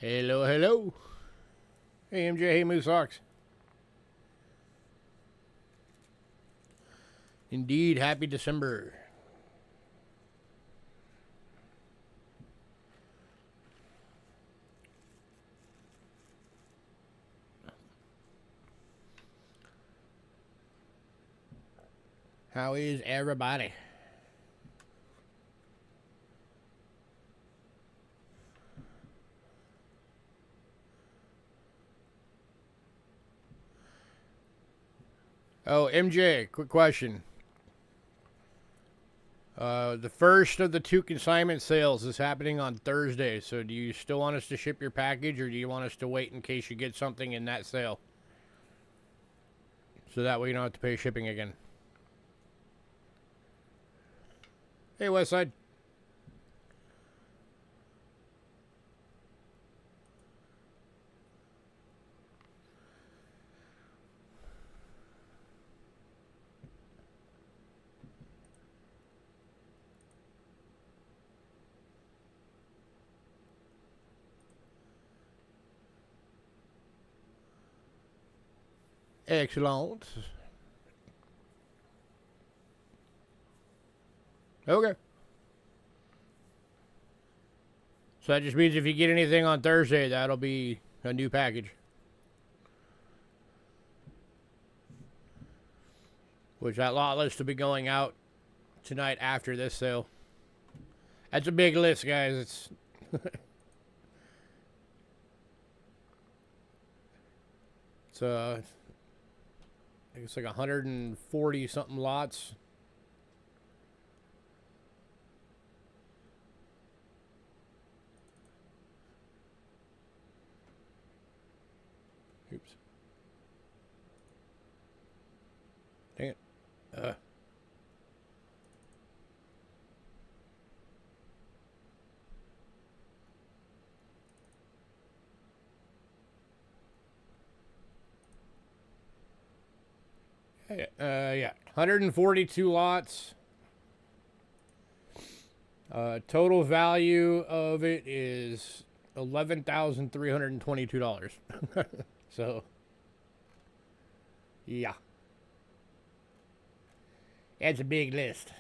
Hello, hello. Hey, MJ. Hey, Moose Hawks. Indeed, happy December. How is everybody? Oh, MJ, quick question. The first of the 2 consignment sales is happening on Thursday, so do you still want us to ship your package, or do you want us to wait in case you get something in that sale? So that way you don't have to pay shipping again. Hey, Westside. Excellent. Okay. So that just means if you get anything on Thursday, that'll be a new package. Which that lot list will be going out tonight after this sale. That's a big list, guys. It's it's I think it's like 140 something lots. Oops. Dang it. Yeah, 142 lots. Total value of it is $11,322. So, yeah, that's a big list.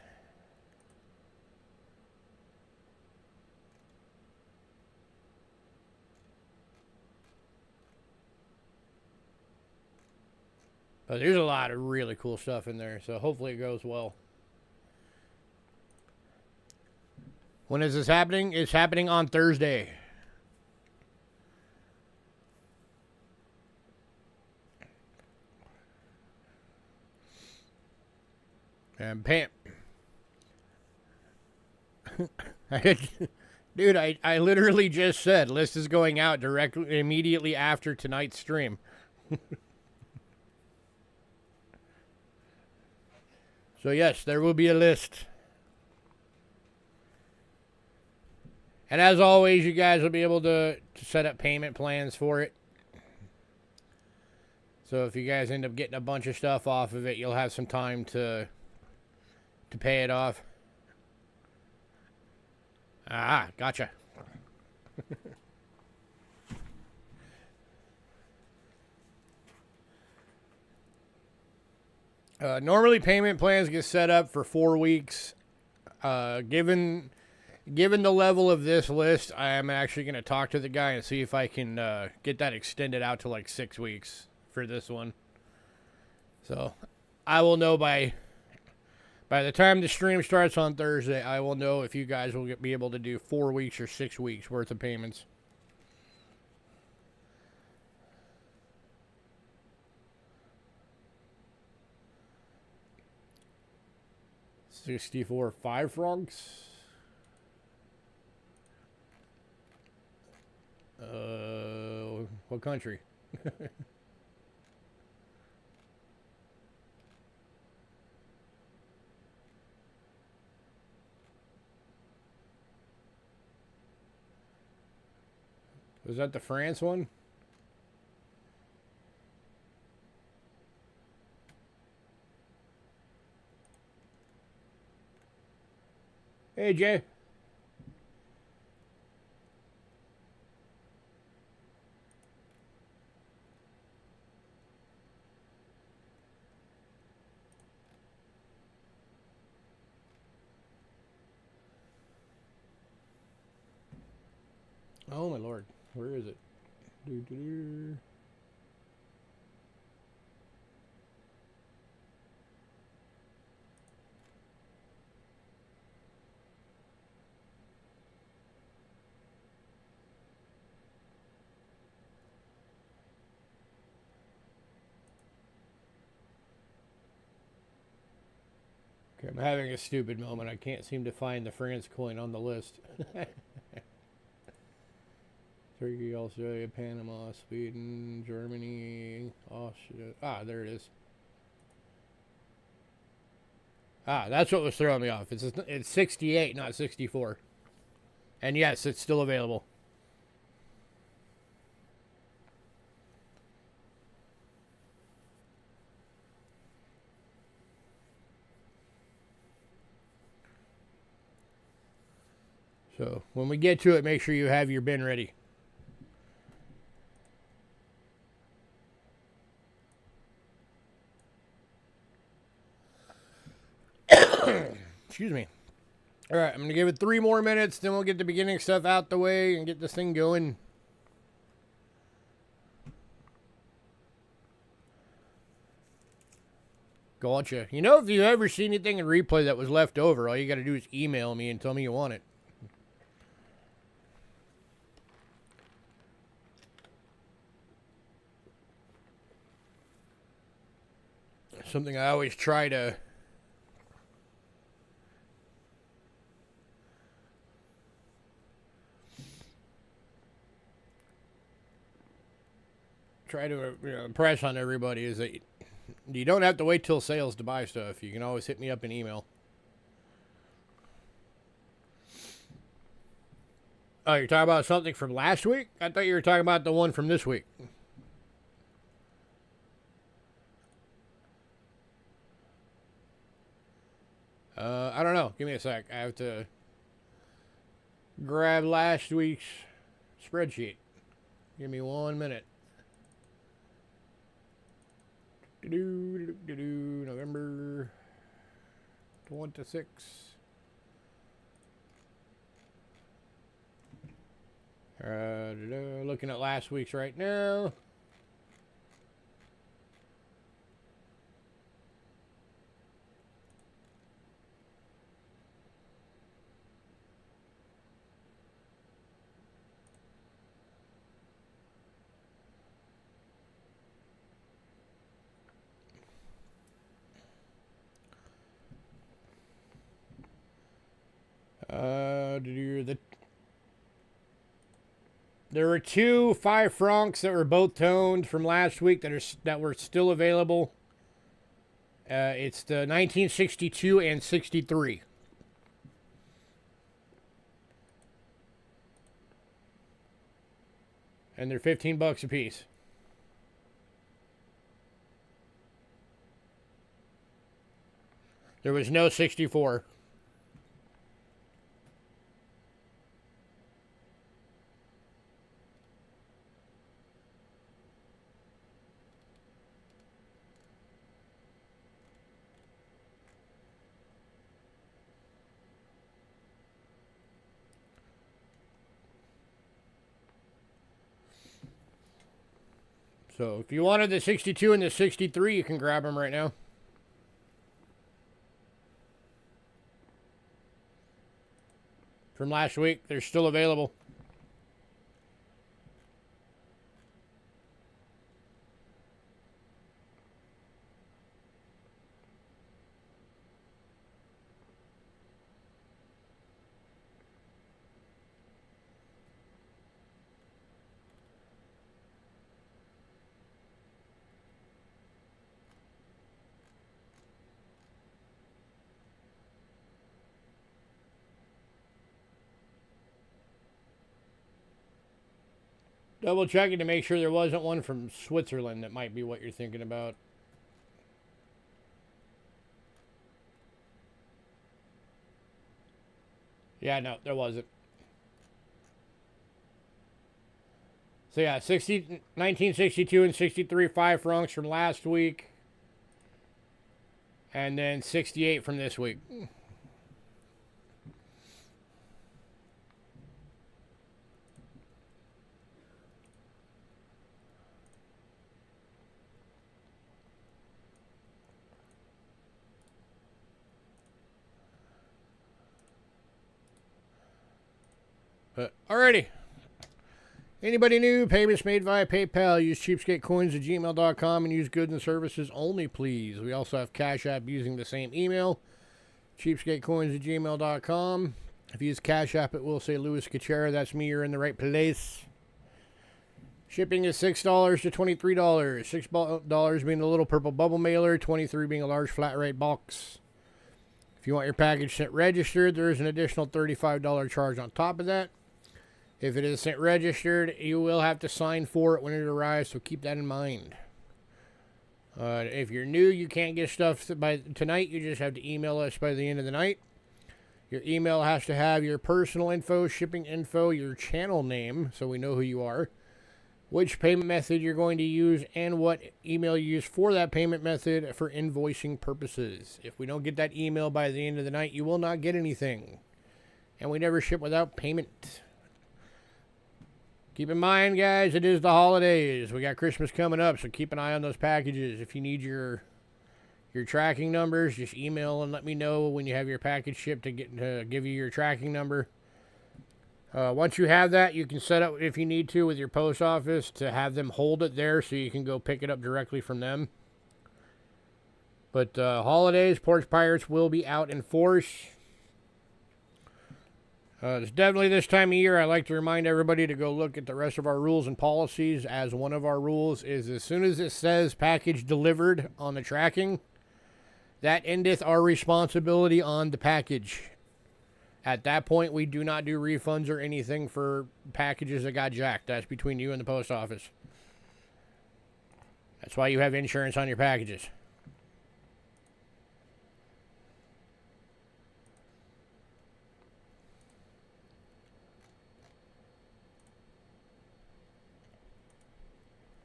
But there's a lot of really cool stuff in there, so hopefully it goes well. When is this happening? It's happening on Thursday. And Pam. Dude, I literally just said list is going out directly immediately after tonight's stream. So yes, there will be a list. And as always, you guys will be able to set up payment plans for it. So if you guys end up getting a bunch of stuff off of it, you'll have some time to pay it off. Ah, gotcha. Normally, payment plans get set up for 4 weeks. Given the level of this list, I am actually going to talk to the guy and see if I can get that extended out to like 6 weeks for this one. So I will know by the time the stream starts on Thursday. I will know if you guys will be able to do 4 weeks or 6 weeks worth of payments. $64 5 frogs. What country? Was that the France one? Hey, Jay. Where is it? Doo-doo-doo. Okay, I'm having a stupid moment. I can't seem to find the France coin on the list. Turkey, Australia, Panama, Sweden, Germany, Austria. Ah, there it is. Ah, that's what was throwing me off. It's 68, not 64. And yes, it's still available. So when we get to it, make sure you have your bin ready. Excuse me. All right, I'm going to give it 3 more minutes, then we'll get the beginning stuff out the way and get this thing going. Gotcha. You know, if you ever see anything in replay that was left over, all you got to do is email me and tell me you want it. Something I always try to impress on everybody is that you don't have to wait till sales to buy stuff. You can always hit me up in email. Oh, you're talking about something from last week? I thought you were talking about the one from this week. I don't know. Give me a sec. I have to grab last week's spreadsheet. Give me 1 minute. November 26. Looking at last week's right now. There were 2 5 francs that were both toned from last week that were still available. It's the 1962 and 63. And they're $15 a piece. There was no 64. So if you wanted the 62 and the 63, you can grab them right now. From last week, they're still available. Double checking to make sure there wasn't one from Switzerland that might be what you're thinking about. Yeah, no, there wasn't. So yeah, 1962 and 63 5 francs from last week. And then 68 from this week. But alrighty. Anybody new? Payments made via PayPal. Use Cheapskate Coins at gmail.com and use goods and services only, please. We also have Cash App using the same email. Cheapskate Coins at gmail.com. If you use Cash App, it will say Louis Cachera. That's me. You're in the right place. Shipping is $6 to $23. $6 being the little purple bubble mailer. $23 being a large flat rate box. If you want your package sent registered, there is an additional $35 charge on top of that. If it is sent registered, you will have to sign for it when it arrives, so keep that in mind. If you're new, you can't get stuff by tonight. You just have to email us by the end of the night. Your email has to have your personal info, shipping info, your channel name, so we know who you are, which payment method you're going to use, and what email you use for that payment method for invoicing purposes. If we don't get that email by the end of the night, you will not get anything. And we never ship without payment. Keep in mind, guys, it is the holidays. We got Christmas coming up, so keep an eye on those packages. If you need your tracking numbers, just email and let me know when you have your package shipped to give you your tracking number. Once you have that, you can set up, if you need to, with your post office to have them hold it there so you can go pick it up directly from them. But holidays, Porch Pirates will be out in force. It's definitely this time of year. I like to remind everybody to go look at the rest of our rules and policies, as one of our rules is as soon as it says package delivered on the tracking, that endeth our responsibility on the package. At that point, we do not do refunds or anything for packages that got jacked. That's between you and the post office. That's why you have insurance on your packages.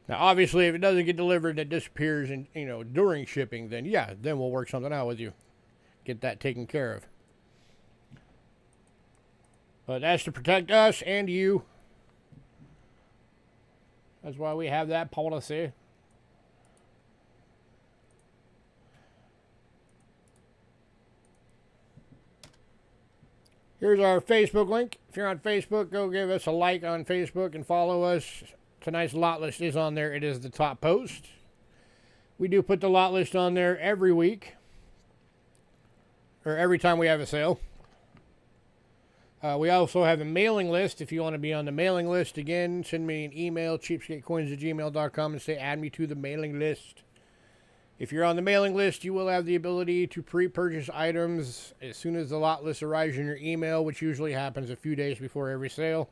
Now, obviously, if it doesn't get delivered and it disappears in, during shipping, then yeah, then we'll work something out with you. Get that taken care of. But that's to protect us and you. That's why we have that policy. Here's our Facebook link. If you're on Facebook, go give us a like on Facebook and follow us. Tonight's lot list is on there. It is the top post. We do put the lot list on there every week. Or every time we have a sale. We also have a mailing list. If you want to be on the mailing list, again, send me an email, cheapskatecoins@gmail.com, and say add me to the mailing list. If you're on the mailing list, you will have the ability to pre-purchase items as soon as the lot list arrives in your email, which usually happens a few days before every sale.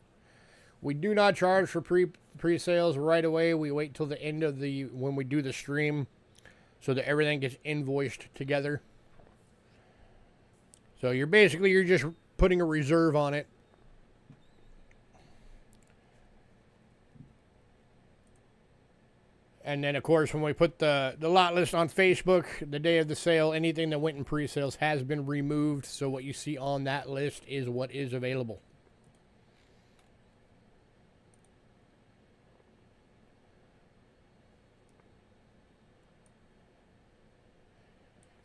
We do not charge for pre-sales right away. We wait till the end of when we do the stream so that everything gets invoiced together. So you're just putting a reserve on it. And then, of course, when we put the lot list on Facebook, the day of the sale, anything that went in pre-sales has been removed. So what you see on that list is what is available.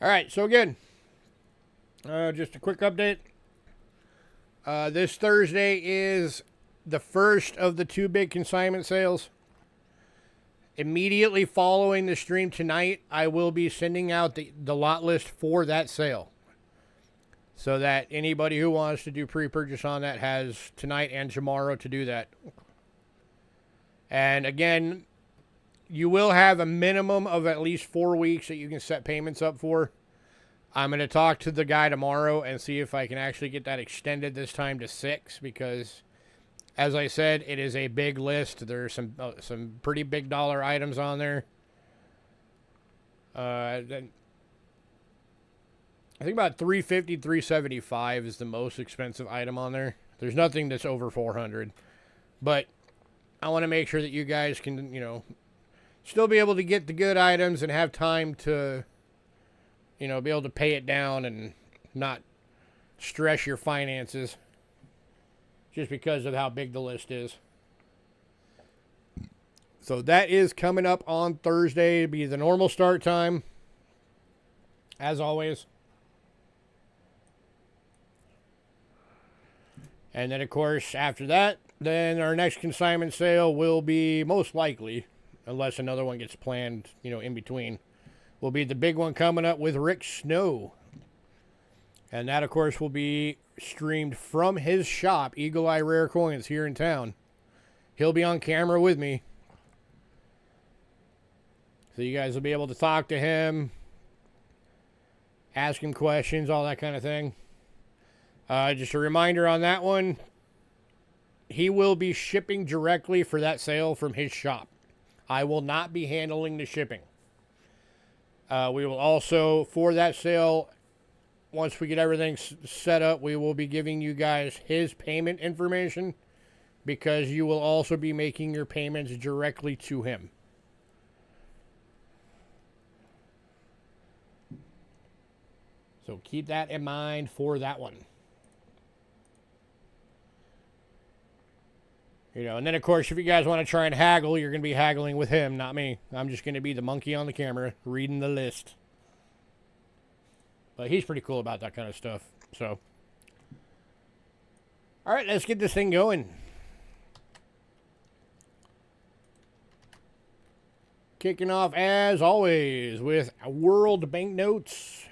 All right, so again, just a quick update. This Thursday is the first of the 2 big consignment sales. Immediately following the stream tonight, I will be sending out the lot list for that sale. So that anybody who wants to do pre-purchase on that has tonight and tomorrow to do that. And again, you will have a minimum of at least 4 weeks that you can set payments up for. I'm going to talk to the guy tomorrow and see if I can actually get that extended this time to 6, because, as I said, it is a big list. There are some pretty big dollar items on there. Then I think about $350, $375 is the most expensive item on there. There's nothing that's over $400, but I want to make sure that you guys can, still be able to get the good items and have time to, be able to pay it down and not stress your finances just because of how big the list is. So that is coming up on Thursday. It'll be the normal start time, as always. And then, of course, after that, then our next consignment sale will be most likely, unless another one gets planned, in between, will be the big one coming up with Rick Snow. And that, of course, will be streamed from his shop, Eagle Eye Rare Coins, here in town. He'll be on camera with me. So you guys will be able to talk to him, ask him questions, all that kind of thing. Just a reminder on that one, he will be shipping directly for that sale from his shop. I will not be handling the shipping. We will also, for that sale, once we get everything set up, we will be giving you guys his payment information, because you will also be making your payments directly to him. So keep that in mind for that one. And then, of course, if you guys want to try and haggle, you're going to be haggling with him, not me. I'm just going to be the monkey on the camera reading the list. But he's pretty cool about that kind of stuff. So, all right, let's get this thing going. Kicking off, as always, with World Banknotes.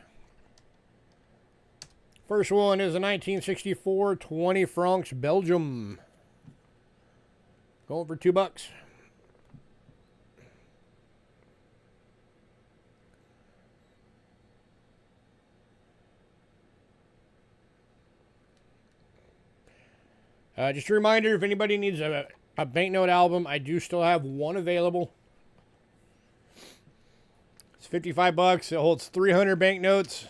First one is a 1964 20 francs Belgium. Going for $2. Just a reminder, if anybody needs a banknote album, I do still have one available. It's $55. It holds 300 banknotes.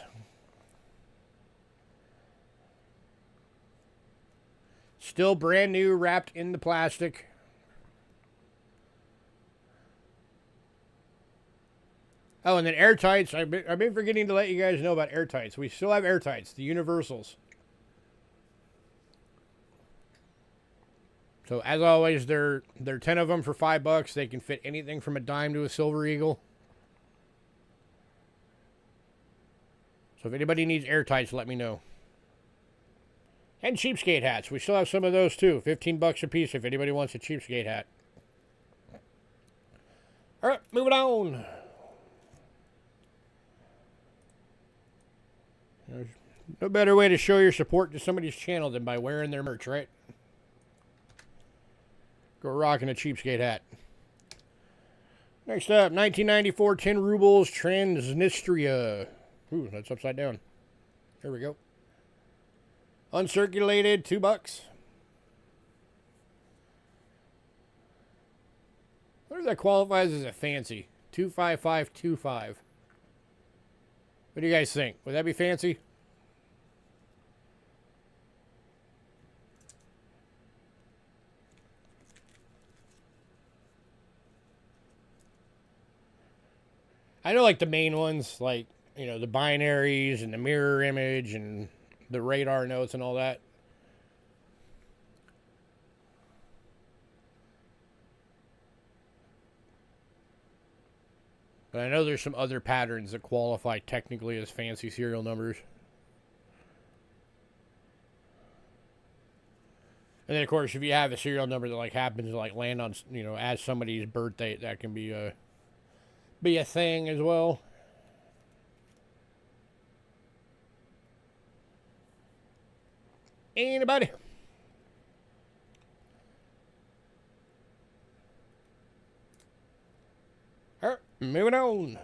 Still brand new, wrapped in the plastic. Oh, and then airtights. I've been forgetting to let you guys know about airtights. We still have airtights, the universals. So as always, they're 10 of them for $5. They can fit anything from a dime to a silver eagle. So if anybody needs airtights, let me know. And cheapskate hats. We still have some of those too. $15 a piece if anybody wants a cheapskate hat. All right, moving on. There's no better way to show your support to somebody's channel than by wearing their merch, right? Go rocking a cheapskate hat. Next up, 1994 10 rubles Transnistria. Ooh, that's upside down. There we go. Uncirculated, $2. What if that qualifies as a fancy? 25525. What do you guys think? Would that be fancy? I know, like, the main ones, like, the binaries and the mirror image and the radar notes and all that. But I know there's some other patterns that qualify technically as fancy serial numbers. And then, of course, if you have a serial number that, like, happens to, like, land on, as somebody's birthday, that can be a thing as well. Anybody? All right, moving on.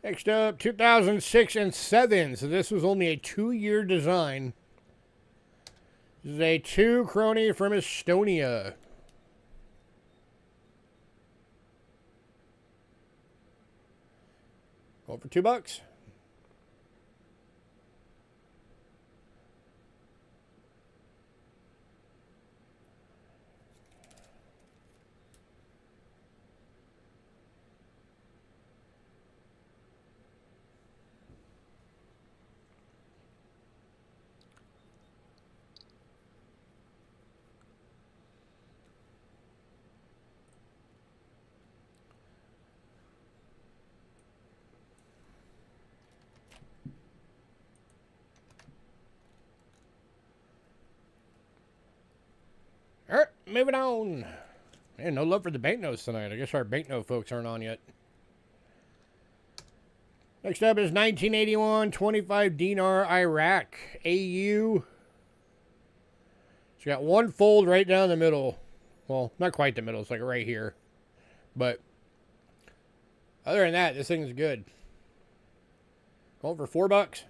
Next up, 2006 and 7. So this was only a 2-year design. This is a 2 crony from Estonia. Going for $2. moving on. Man, no love for the banknotes tonight. I guess our banknote folks aren't on yet. Next up is 1981 25 dinar Iraq AU. It's got one fold right down the middle. Well, not quite the middle. It's like right here. But other than that, this thing's good. Going for $4.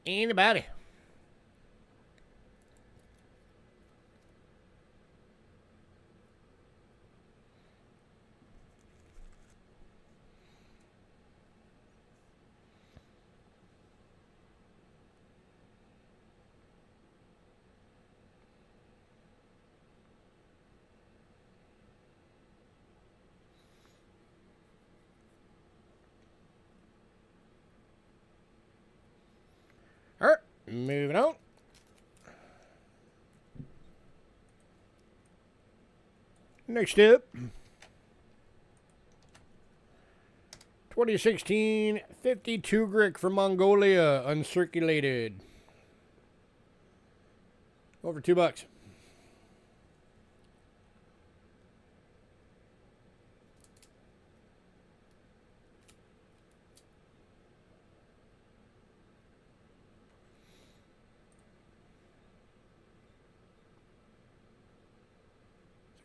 Anybody? All right, moving on. Next up, 2016 52 Grik from Mongolia, uncirculated. Over $2.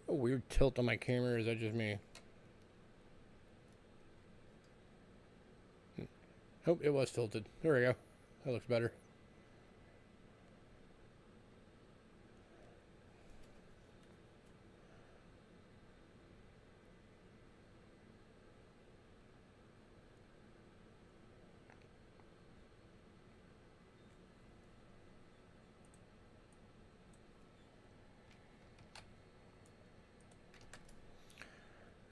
A weird tilt on my camera, or is that just me? Oh, it was tilted. There we go. That looks better.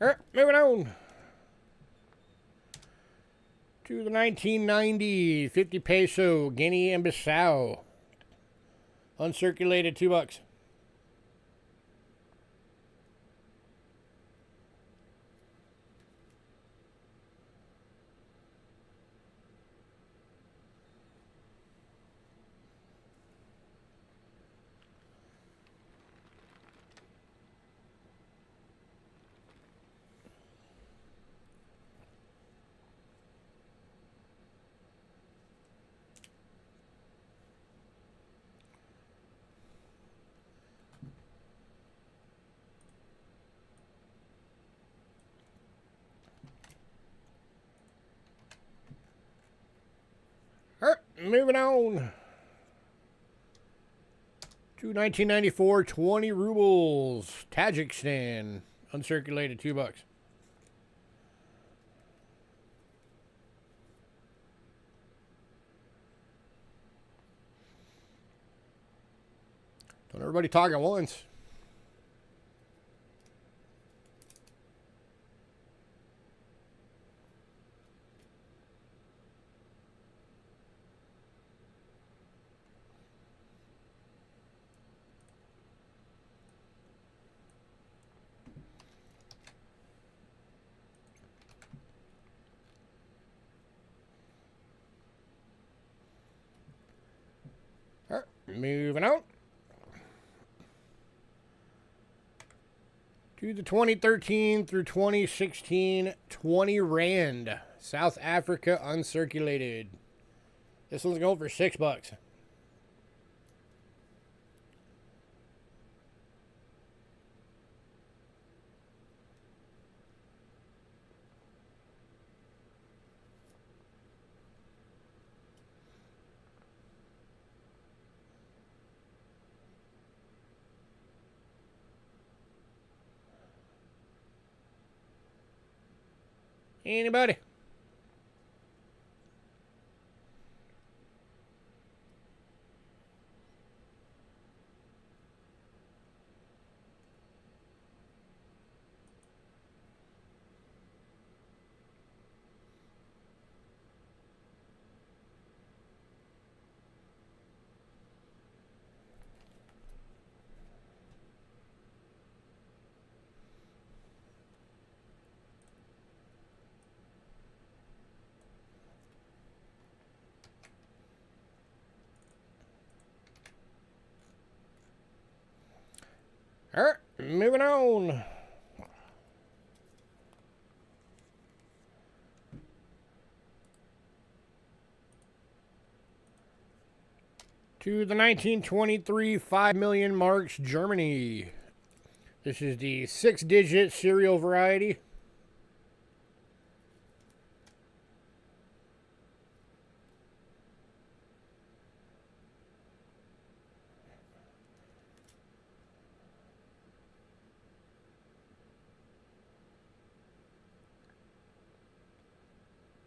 All right, moving on to the 1990 50 peso Guinea and Bissau, uncirculated, $2. All right, moving on to 1994 20 rubles Tajikistan, uncirculated, $2. Don't everybody talk at once. All right, moving on to the 2013 through 2016 20 Rand South Africa uncirculated. This one's going for $6. Anybody? All right, moving on. To the 1923 5 million marks, Germany. This is the 6-digit serial variety.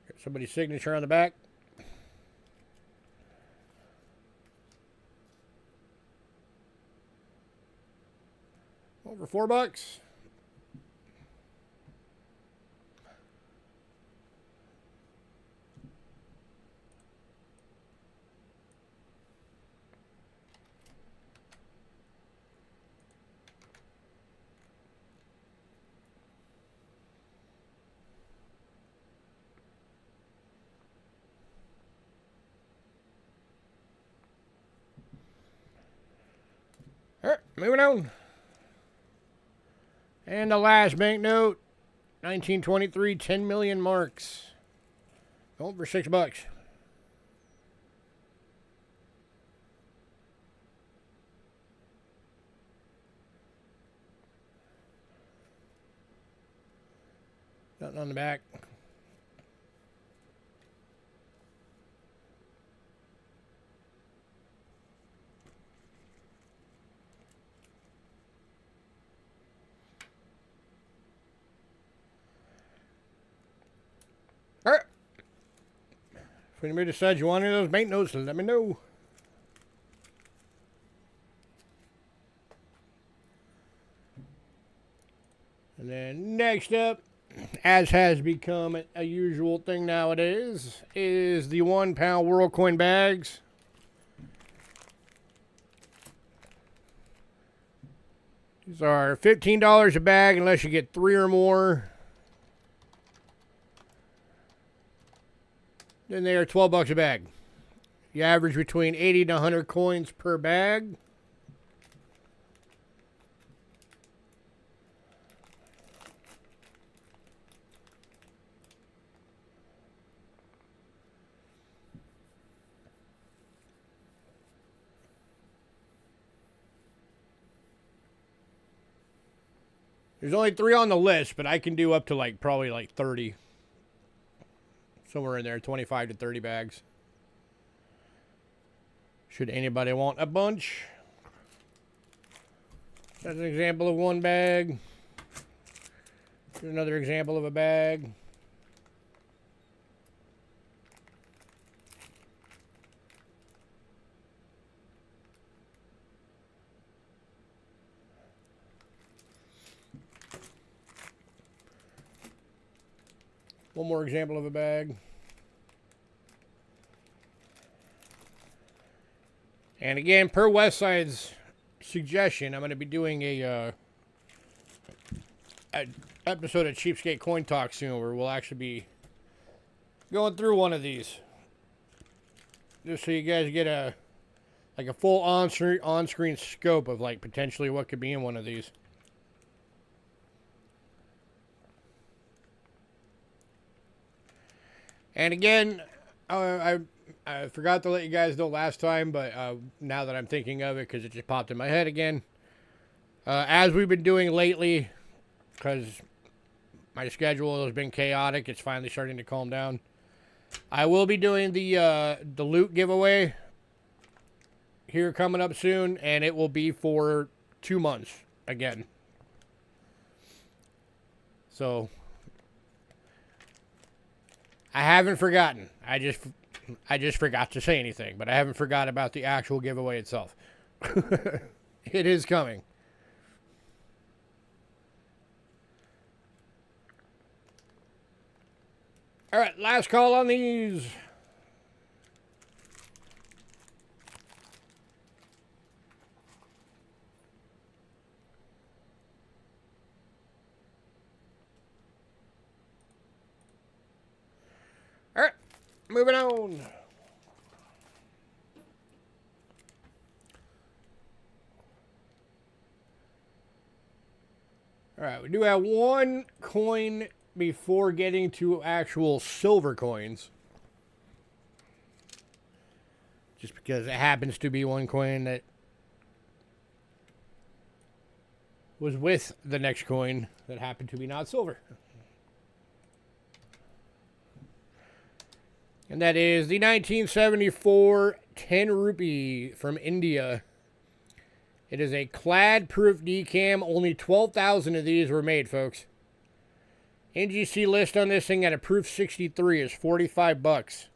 Got somebody's signature on the back. Over $4. All right, moving on. And the last banknote, 1923, 10 million marks. Going for $6. Nothing on the back. All right. If anybody decides you want any of those banknotes, let me know. And then next up, as has become a usual thing nowadays, is the £1 World Coin bags. These are $15 a bag unless you get 3 or more. Then they are $12 a bag. You average between 80 to 100 coins per bag. There's only 3 on the list, but I can do up to probably 30. Somewhere in there, 25 to 30 bags. Should anybody want a bunch. That's an example of one bag. Here's another example of a bag. One more example of a bag. And again, per Westside's suggestion, I'm going to be doing a episode of Cheapskate Coin Talk soon where we'll actually be going through one of these. Just so you guys get a full on-screen scope of potentially what could be in one of these. And again, I forgot to let you guys know last time, but now that I'm thinking of it, because it just popped in my head again. As we've been doing lately, because my schedule has been chaotic, it's finally starting to calm down. I will be doing the loot giveaway here coming up soon, and it will be for 2 months again. So I haven't forgotten. I just forgot to say anything, but I haven't forgot about the actual giveaway itself. It is coming. All right, last call on these. All right, moving on. All right, we do have one coin before getting to actual silver coins. Just because it happens to be one coin that was with the next coin that happened to be not silver. And that is the 1974 10 rupee from India. It is a clad proof decam. Only 12,000 of these were made, folks. NGC list on this thing at a proof 63 is 45 bucks.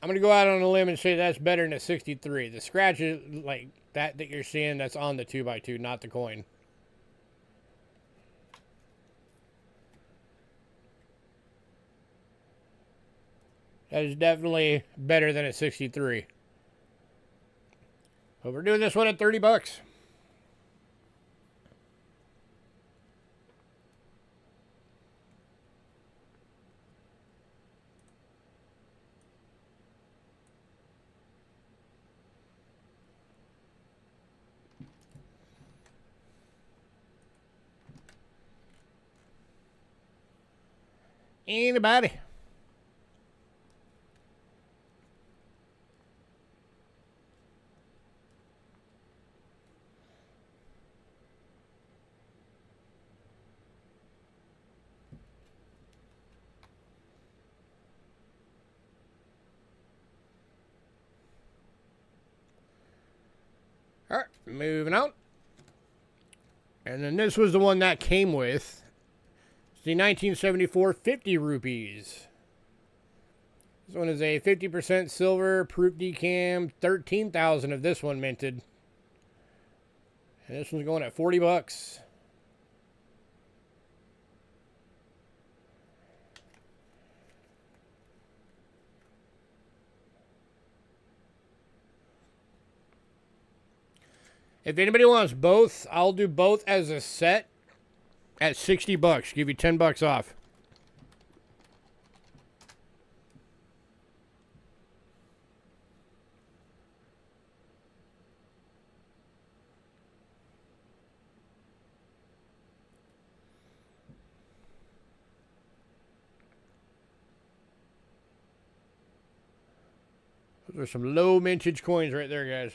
I'm going to go out on a limb and say that's better than a 63. The scratch is like that you're seeing, that's on the 2x2, not the coin. That is definitely better than a 63. But we're doing this one at 30 bucks. Anybody? All right, moving on. And then this was the one that came with. It's the 1974 50 rupees. This one is a 50% silver, proof decam, 13,000 of this one minted. And this one's going at 40 bucks. If anybody wants both, I'll do both as a set at 60 bucks. Give you 10 bucks off. Those are some low mintage coins right there, guys.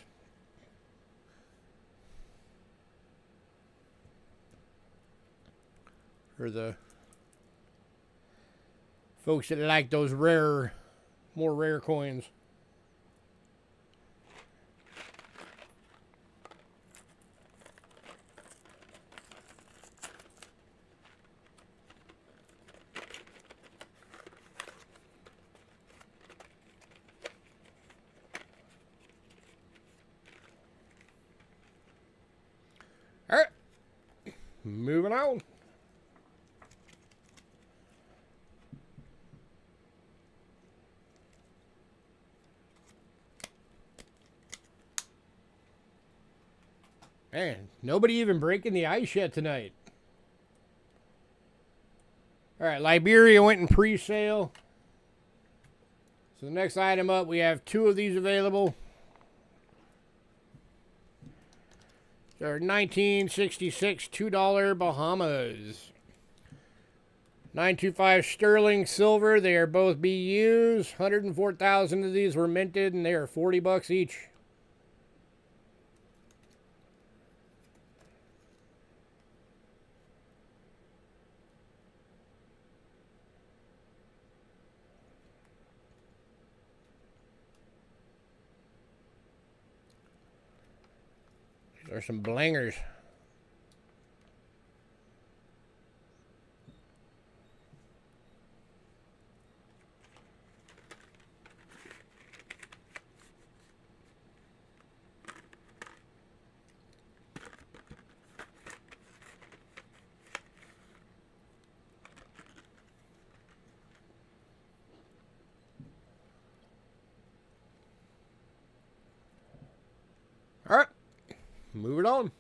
For the folks that like those rare, more rare coins. All right, moving on. Man, nobody even breaking the ice yet tonight. All right, Liberia went in pre-sale. So the next item up, we have 2 of these available. They're 1966 $2 Bahamas. 925 sterling silver. They are both BUs. 104,000 of these were minted, and they are 40 bucks each. These are some blangers. All right, move it on.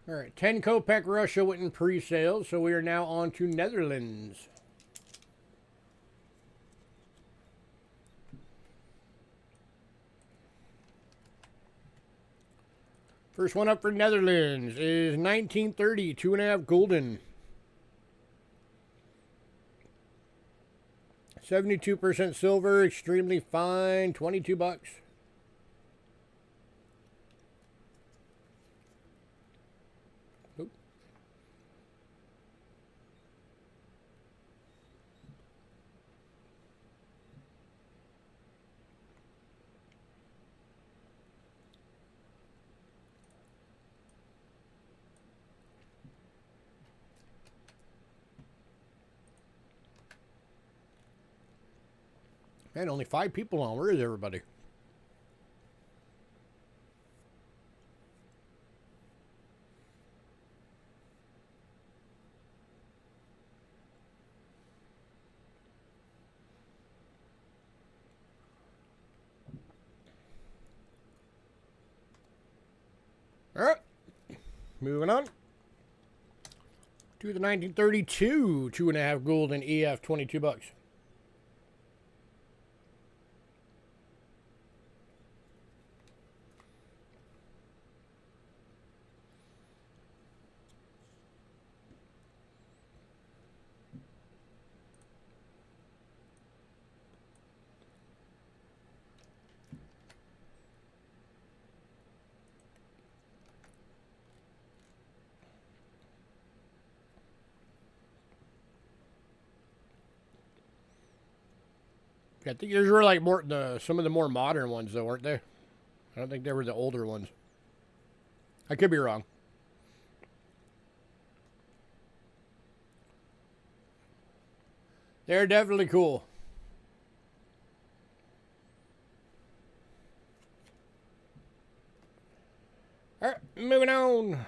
All right, 10 Kopek Russia went in pre-sale, so we are now on to Netherlands. First one up for Netherlands is 1930, 2.5 golden. 72% silver, extremely fine, 22 bucks. Oop. Man, only 5 people on. Where is everybody? All right, moving on to the 1932 2.5 golden EF, 22 bucks. I think these were like some of the more modern ones, though, weren't they? I don't think they were the older ones. I could be wrong. They're definitely cool. All right, moving on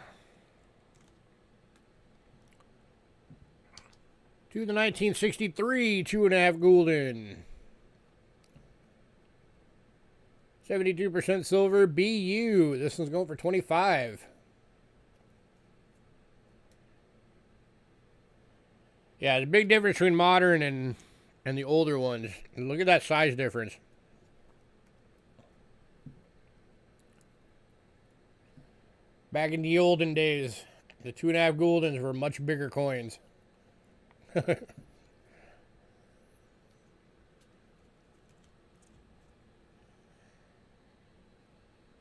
to the 1963 2.5 golden. 72% silver, BU. This one's going for 25. Yeah, the big difference between modern and the older ones. Look at that size difference. Back in the olden days, the 2.5 goldens were much bigger coins.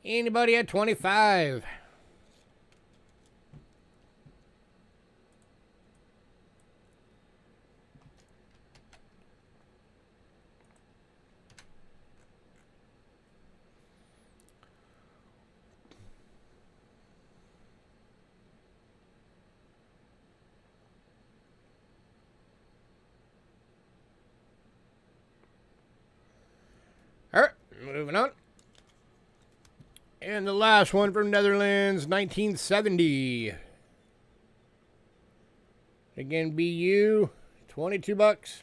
Anybody at 25? All right, moving on. And the last one from Netherlands, 1970. Again, BU, 22 bucks.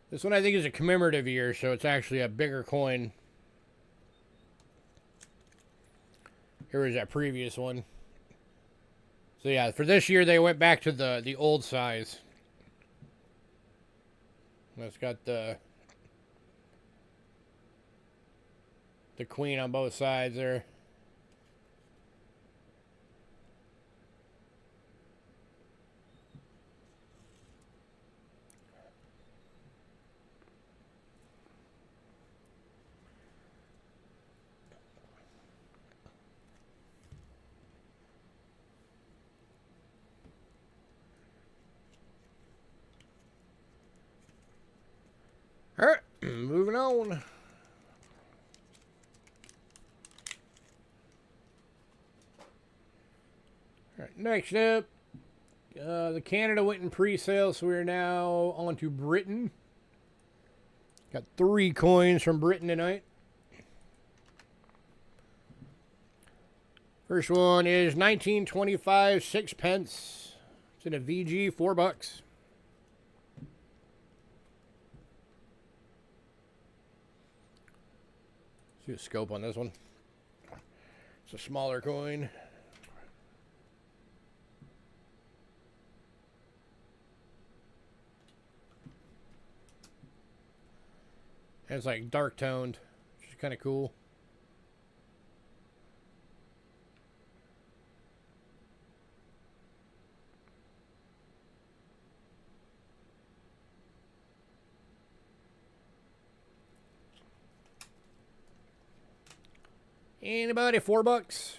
This one I think is a commemorative year, so it's actually a bigger coin. Here was that previous one. So yeah, for this year they went back to the old size. It's got the queen on both sides there. All right, moving on. All right, next up, the Canada went in pre-sale, so we're now on to Britain. Got 3 coins from Britain tonight. First one is 1925 6 pence. It's in a VG, 4 bucks. See a scope on this one. It's a smaller coin. And it's like dark toned, which is kind of cool. Anybody? $4.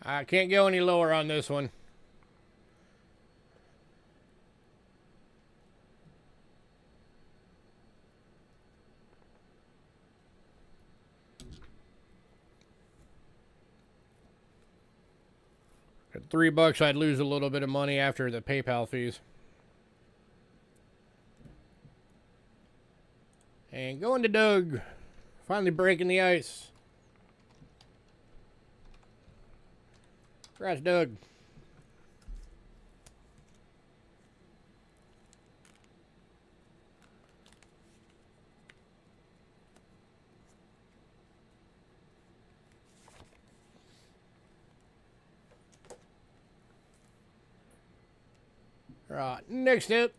I can't go any lower on this one. At $3, I'd lose a little bit of money after the PayPal fees. And going to Doug. Finally breaking the ice. Congrats, Doug. Right, next up.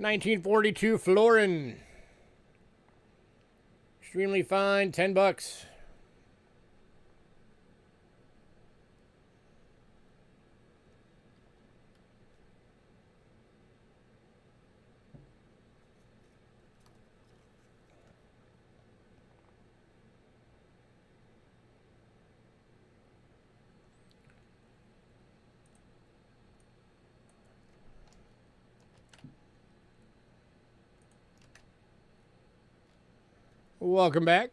$1942 Florin. Extremely fine, $10. Welcome back.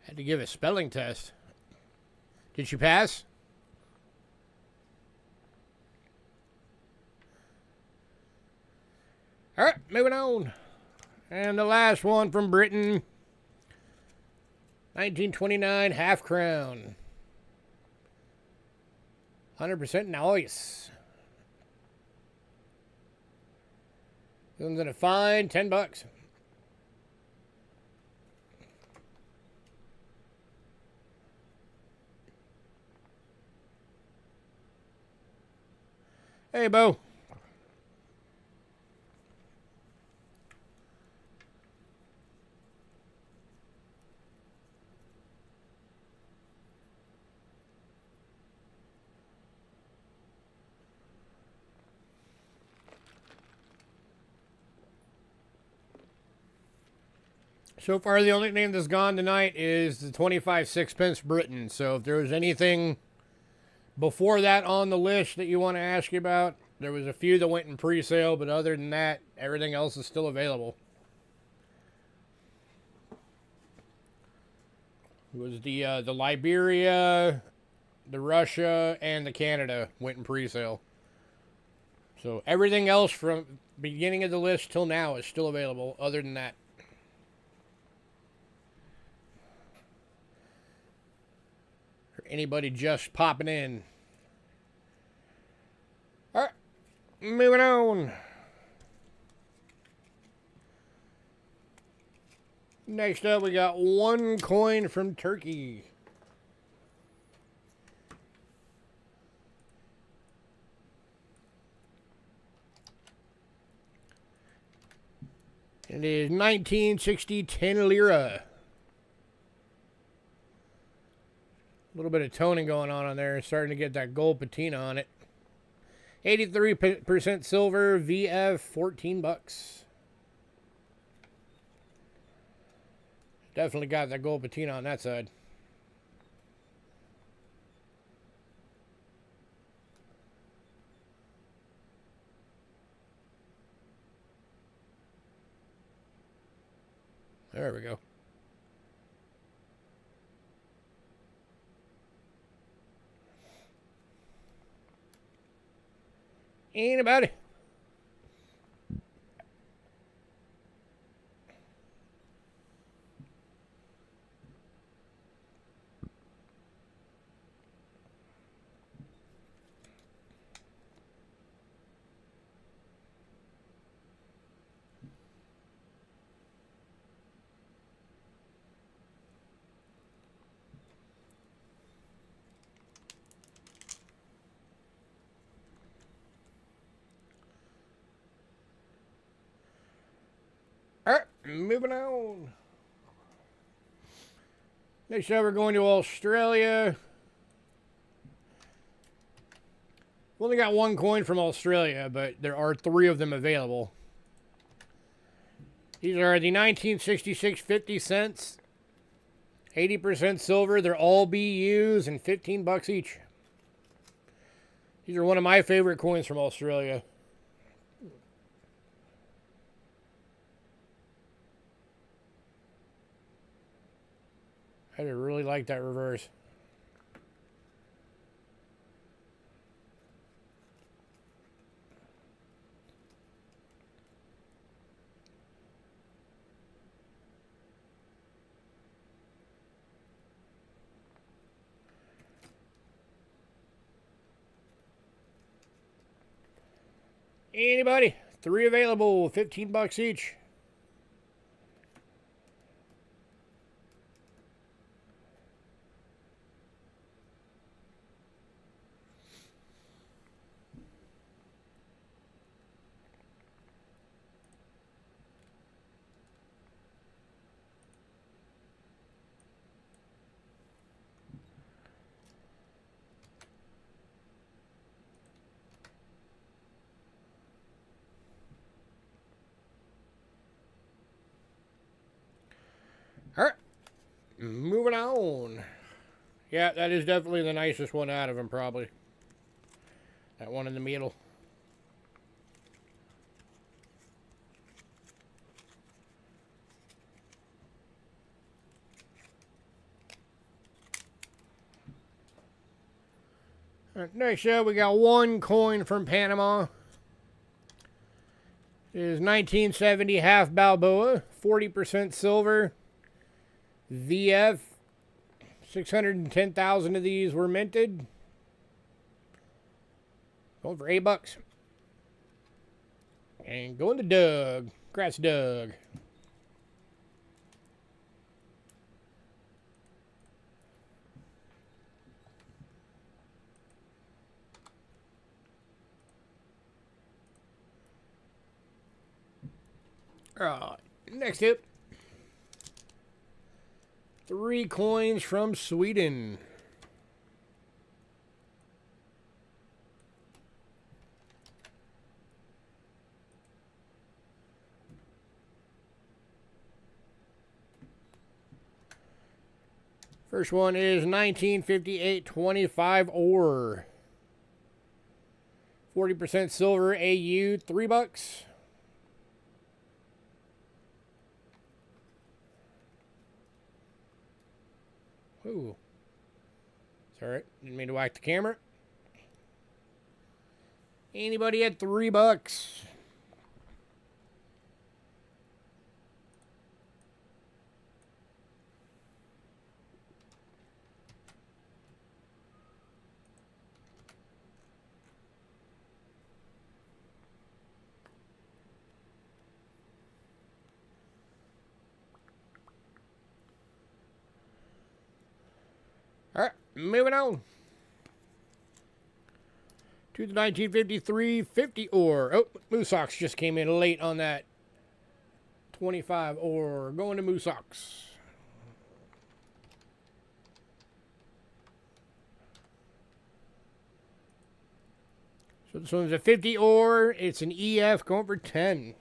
Had to give a spelling test. Did she pass? All right, moving on. And the last one from Britain. 1929 half crown. 100% nice. This one's gonna fine, $10. Hey, Bo. So far, the only name that's gone tonight is the 25 sixpence Britain. So if there was anything before that on the list that you want to ask about, there was a few that went in pre-sale, but other than that, everything else is still available. It was the Liberia, the Russia, and the Canada went in pre-sale. So everything else from beginning of the list till now is still available, other than that. Anybody just popping in. All right, moving on. Next up, we got one coin from Turkey. It is 1960 10 lira. A little bit of toning going on there. Starting to get that gold patina on it. 83% silver, VF, $14. Definitely got that gold patina on that side. There we go. Anybody? All right, moving on. Next up, we're going to Australia. We only got one coin from Australia, but there are 3 of them available. These are the 1966 50 cents, 80% silver. They're all BUs and $15 each. These are one of my favorite coins from Australia. I really like that reverse. Anybody? 3 available, $15 each. All right, moving on. Yeah, that is definitely the nicest one out of them, probably. That one in the middle. All right, next up, we got one coin from Panama. It is 1970 half Balboa, 40% silver. VF, 610,000 of these were minted. Going for $8. And going to Doug. Congrats, Doug. All right, next up. 3 coins from Sweden. First one is 1958 25 ore. 40% silver AU, $3. Ooh. It's alright. Didn't mean to whack the camera. Anybody at $3? Alright, moving on. To the 1953 50 ore. Oh, Moosox just came in late on that 25 ore. Going to Moosox. So this one's a 50 ore. It's an EF going for 10.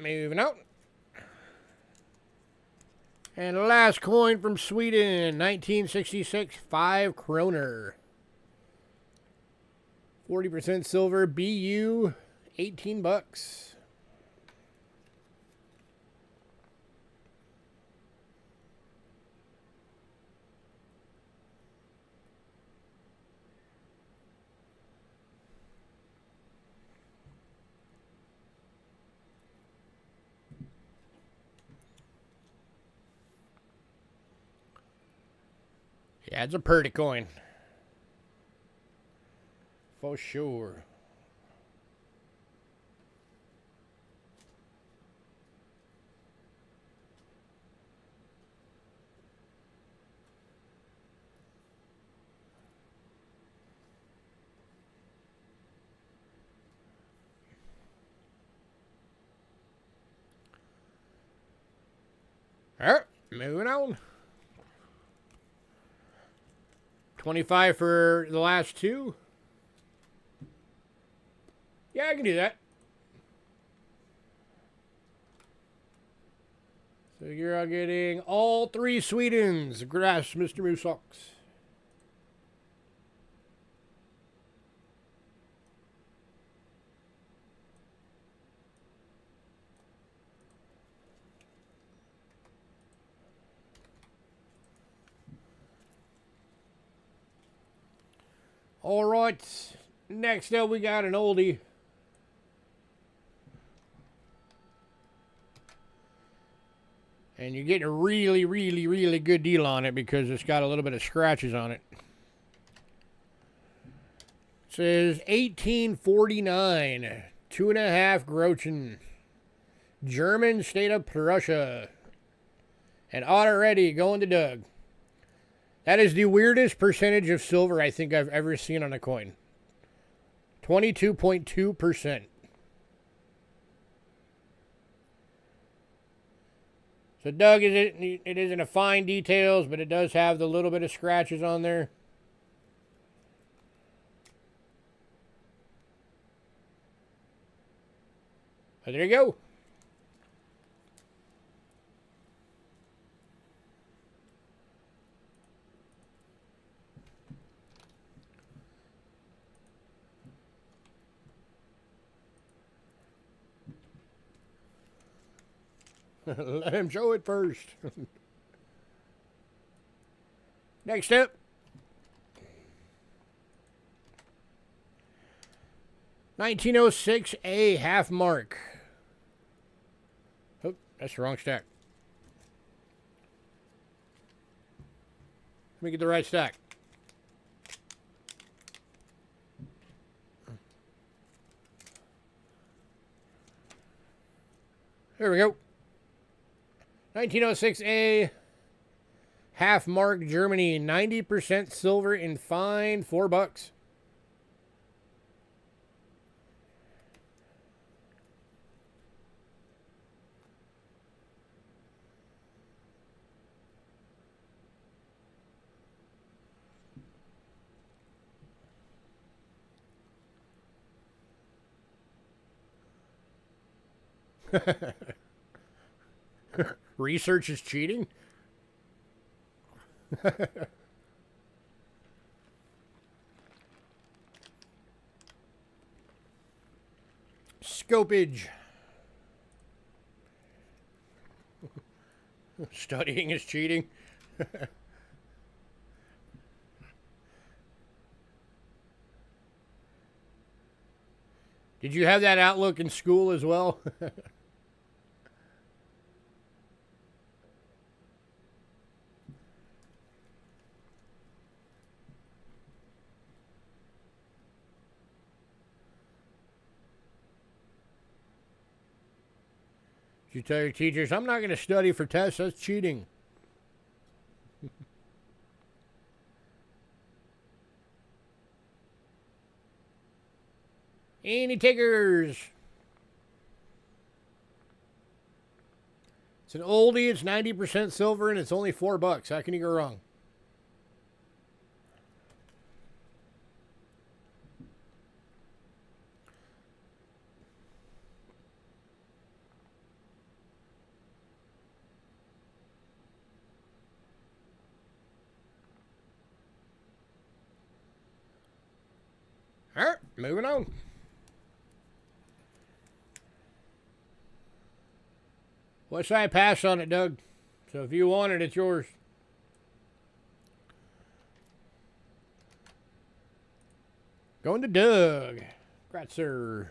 moving out. And the last coin from Sweden, 1966, 5 kroner. 40% silver, BU, 18 bucks. Yeah, it's a pretty coin. For sure. All right, moving on. 25 for the last two. Yeah, I can do that. So you're all getting all 3 Swedens. Grass, Mr. Moosox. All right. Next up, we got an oldie. And you're getting a really, really, really good deal on it because it's got a little bit of scratches on it. It says 1849, 2.5 Groschen, German state of Prussia, and auto ready going to Doug. That is the weirdest percentage of silver I think I've ever seen on a coin. 22.2%. So Doug, it isn't a fine details, but it does have the little bit of scratches on there. But there you go. Let him show it first. Next up. $19.06 half mark. Oh, that's the wrong stack. Let me get the right stack. There we go. 1906A, half mark Germany, 90% silver in fine, $4. Research is cheating? Scopage. Studying is cheating. Did you have that outlook in school as well? You tell your teachers, I'm not going to study for tests, that's cheating. Any takers? It's an oldie, it's 90% silver, and it's only $4. How can you go wrong? moving on. West Side passed on it, Doug. So if you want it, it's yours. Going to Doug. Congrats, sir.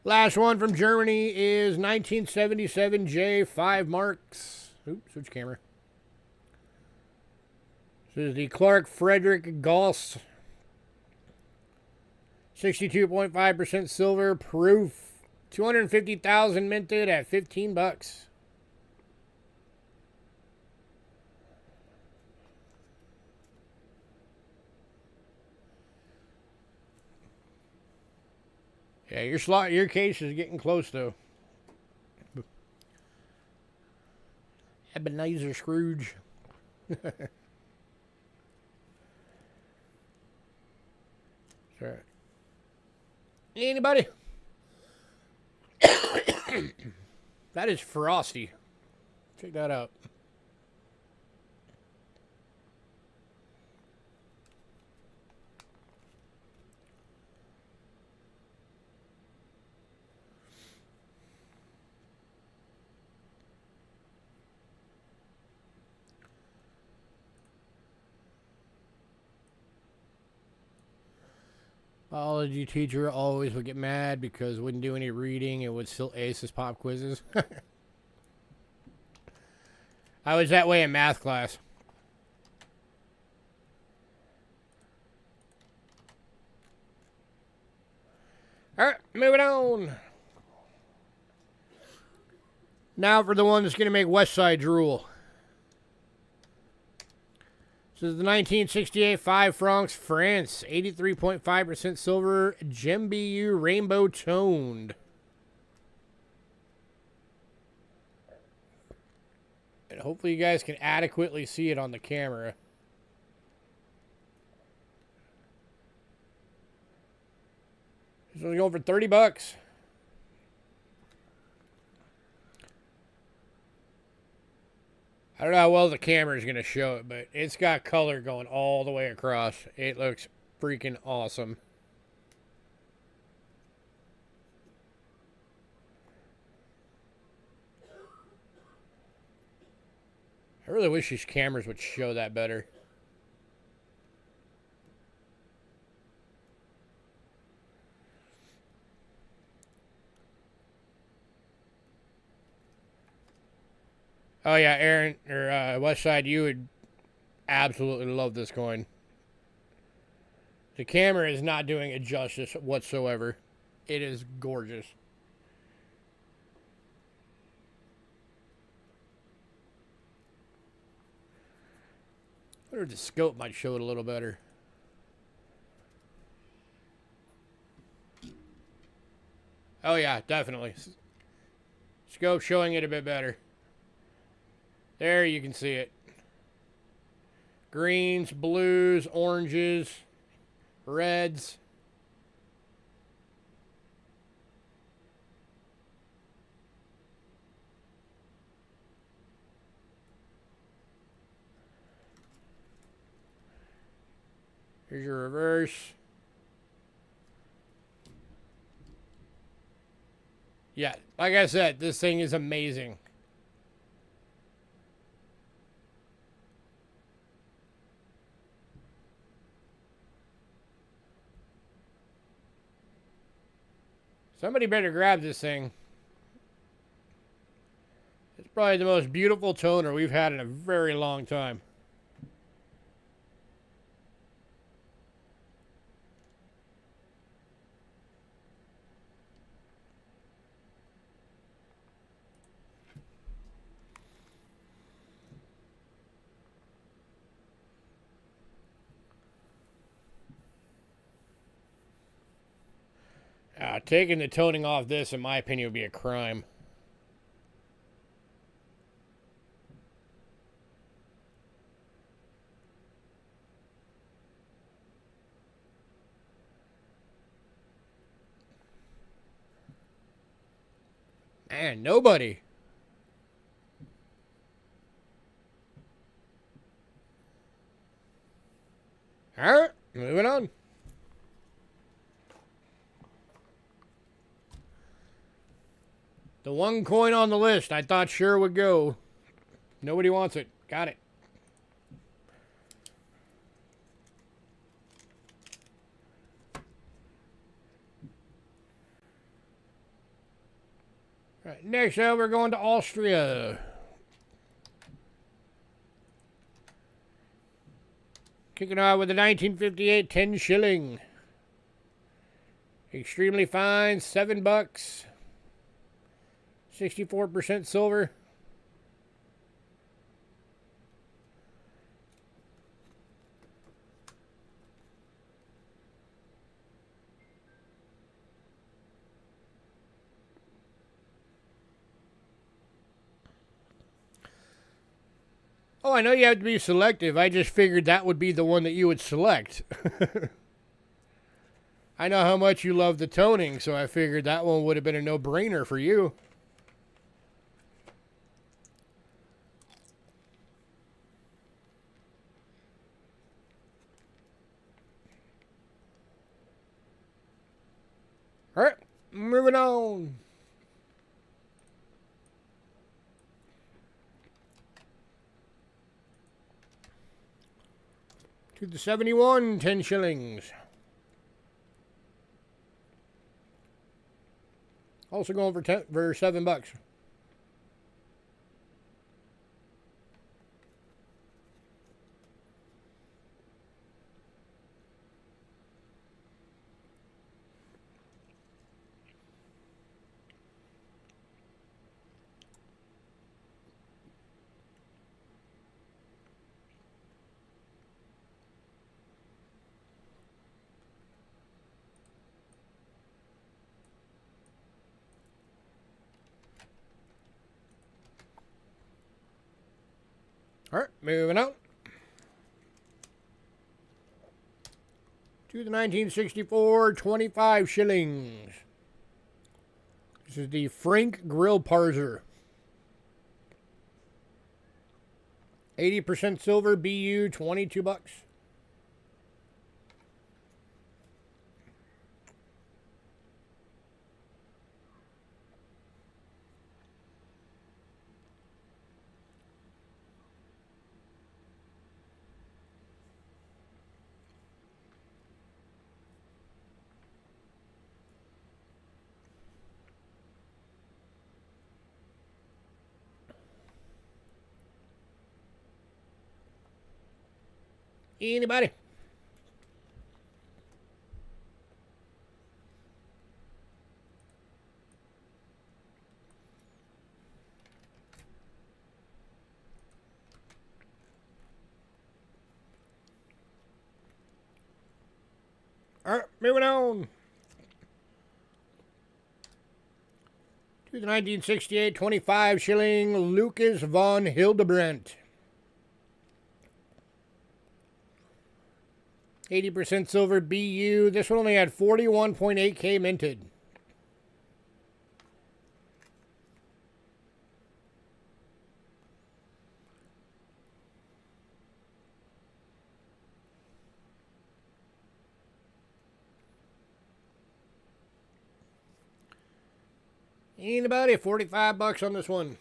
Last one from Germany is 1977 J, 5 marks. Oops, switch camera. This is the Clark Frederick Goss. 62.5% silver proof. 250,000 minted at $15. Yeah, your case is getting close though. Ebenezer Scrooge. Sorry. Anybody? That is frosty. Check that out. Biology teacher always would get mad because wouldn't do any reading and would still ace his pop quizzes. I was that way in math class. Alright, moving on. Now for the one that's going to make West Side drool. This is the 1968 5 francs France, 83.5% silver, Gem BU rainbow toned. And hopefully you guys can adequately see it on the camera. This one's going for $30. I don't know how well the camera is going to show it, but it's got color going all the way across. It looks freaking awesome. I really wish these cameras would show that better. Oh yeah, Aaron, or Westside, you would absolutely love this coin. The camera is not doing it justice whatsoever. It is gorgeous. I wonder if the scope might show it a little better. Oh yeah, definitely. Scope showing it a bit better. There you can see it. Greens, blues, oranges, reds. Here's your reverse. Yeah, like I said, this thing is amazing. Somebody better grab this thing. It's probably the most beautiful toner we've had in a very long time. Taking the toning off this, in my opinion, would be a crime. Man, nobody. All right, moving on. The one coin on the list I thought sure would go. Nobody wants it. Got it. All right, next up, we're going to Austria. Kicking out with a 1958 10 shilling. Extremely fine, $7. 64% silver. Oh, I know you have to be selective. I just figured that would be the one that you would select. I know how much you love the toning, so I figured that one would have been a no-brainer for you. All right, moving on. To the 71, 10 shillings. Also going for $7. All right, moving on. To the 1964, 25 shillings. This is the Frank Grill Parser. 80% silver, BU, $22. Anybody? All right, moving on. To the 1968, 25 shilling Lucas von Hildebrandt. 80% silver BU. This one only had 41.8K minted. Anybody? $45 on this one.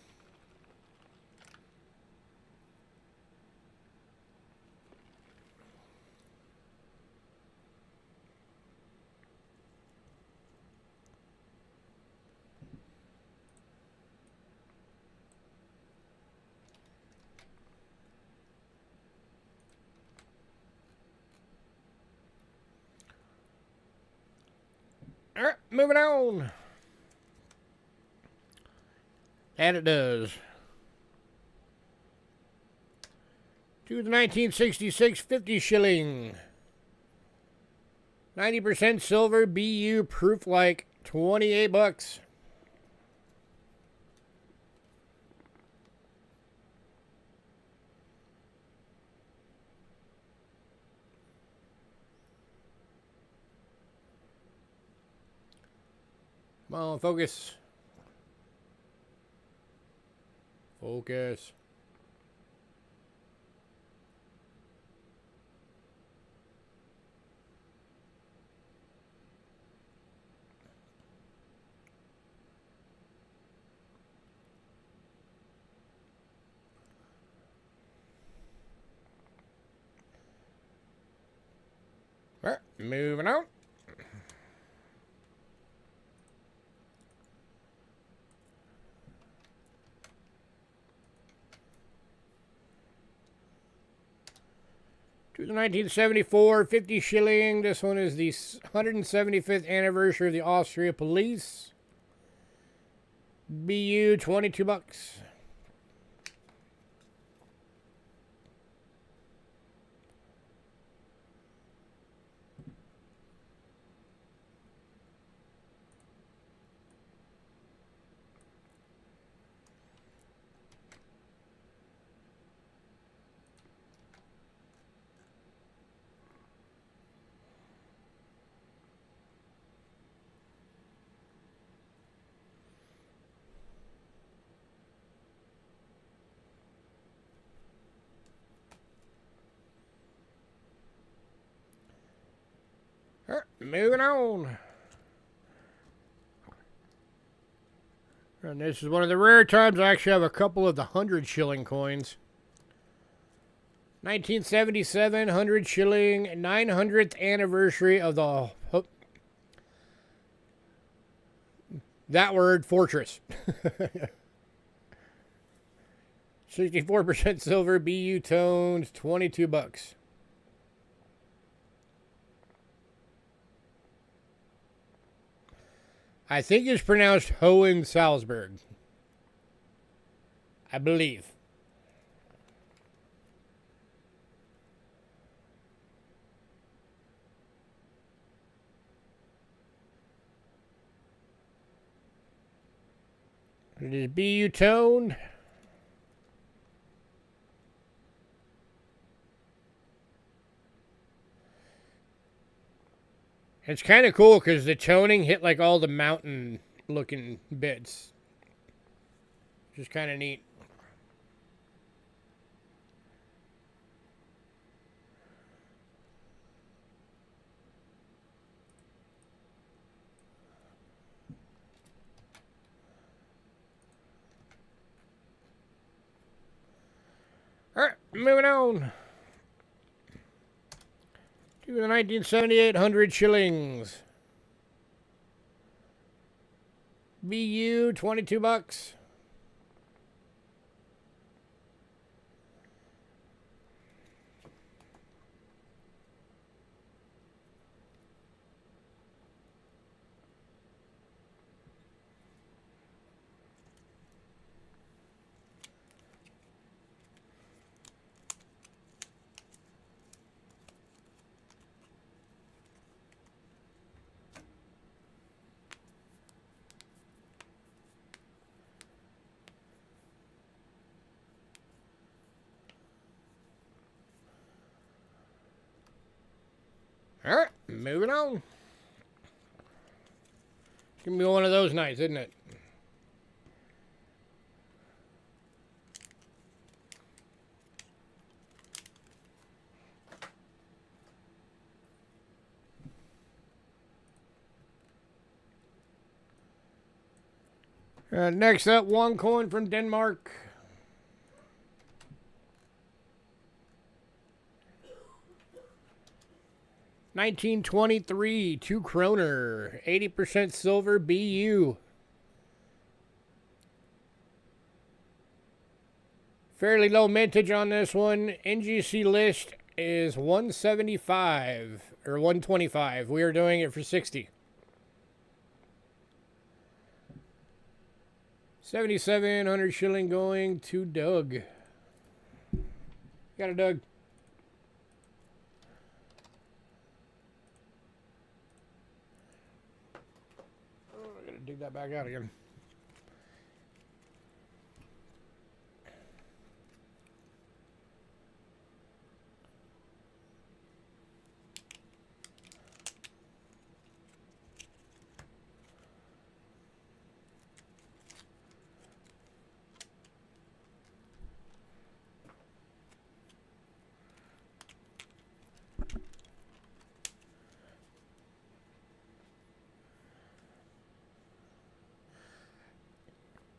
All right, moving on. And it does. To the 1966 50 shilling. 90% silver, BU, proof like $28. Come on, focus. Focus. moving on. To the 1974 50 shilling. This one is the 175th anniversary of the Austria Police. BU, 22 bucks. Moving on. And this is one of the rare times I actually have a couple of the 100 shilling coins. 1977 100 shilling 900th anniversary of the that word fortress. 64% silver, BU toned, 22 bucks. I think it's pronounced Hohensalzburg. I believe. It is BU toned. It's kind of cool because the toning hit like all the mountain looking bits. Just kind of neat. All right, moving on. To the 1978 100 shillings. BU, 22 bucks. All right, moving on. It's going to be one of those nights, isn't it? Next up, one coin from Denmark. $1923, 2 kroner, 80% silver, BU. Fairly low mintage on this one. NGC list is 175 or 125. We are doing it for 60. 7,700 shilling going to Doug. Got it, Doug. Dig that back out again.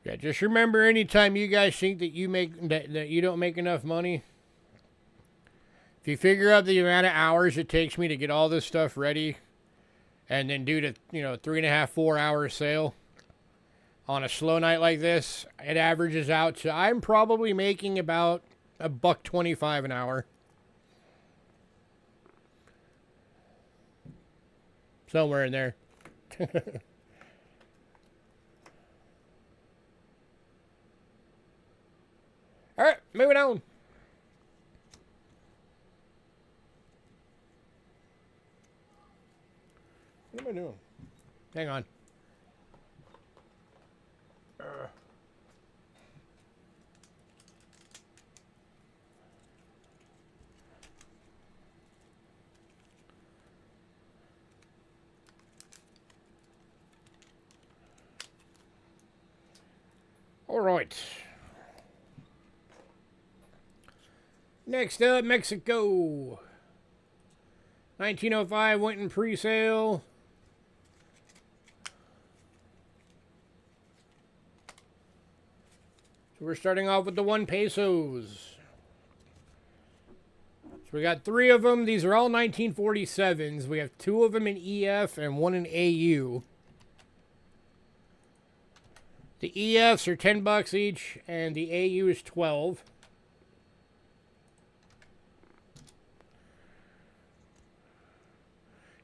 Yeah, just remember, anytime you guys think that you don't make enough money, if If you figure out the amount of hours it takes me to get all this stuff ready and then do the, 3.5, 4 hour sale on a slow night like this, it averages out to, I'm probably making about $1.25 an hour. Somewhere in there. All right, moving on. What am I doing? Hang on. All right. Next up, Mexico. 1905 went in pre-sale. So we're starting off with the 1 pesos. So we got 3 of them. These are all 1947s. We have 2 of them in EF and 1 in AU. The EFs are $10 each, and the AU is 12.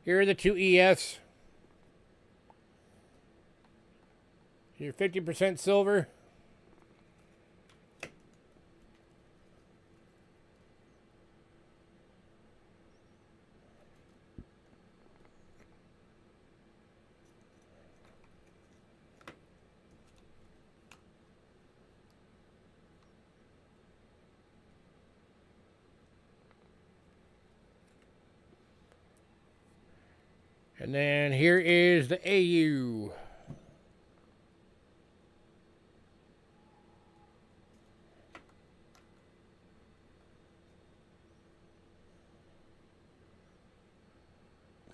Here are the 2 EFs. Your 50% silver. And then here is the AU.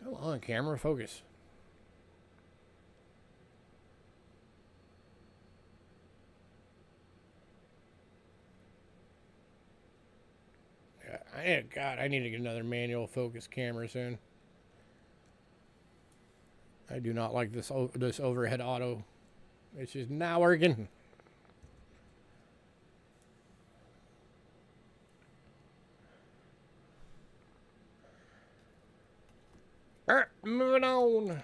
Come on, camera, focus. God, I need to get another manual focus camera soon. I do not like this overhead auto. It's just not working. All right, moving on.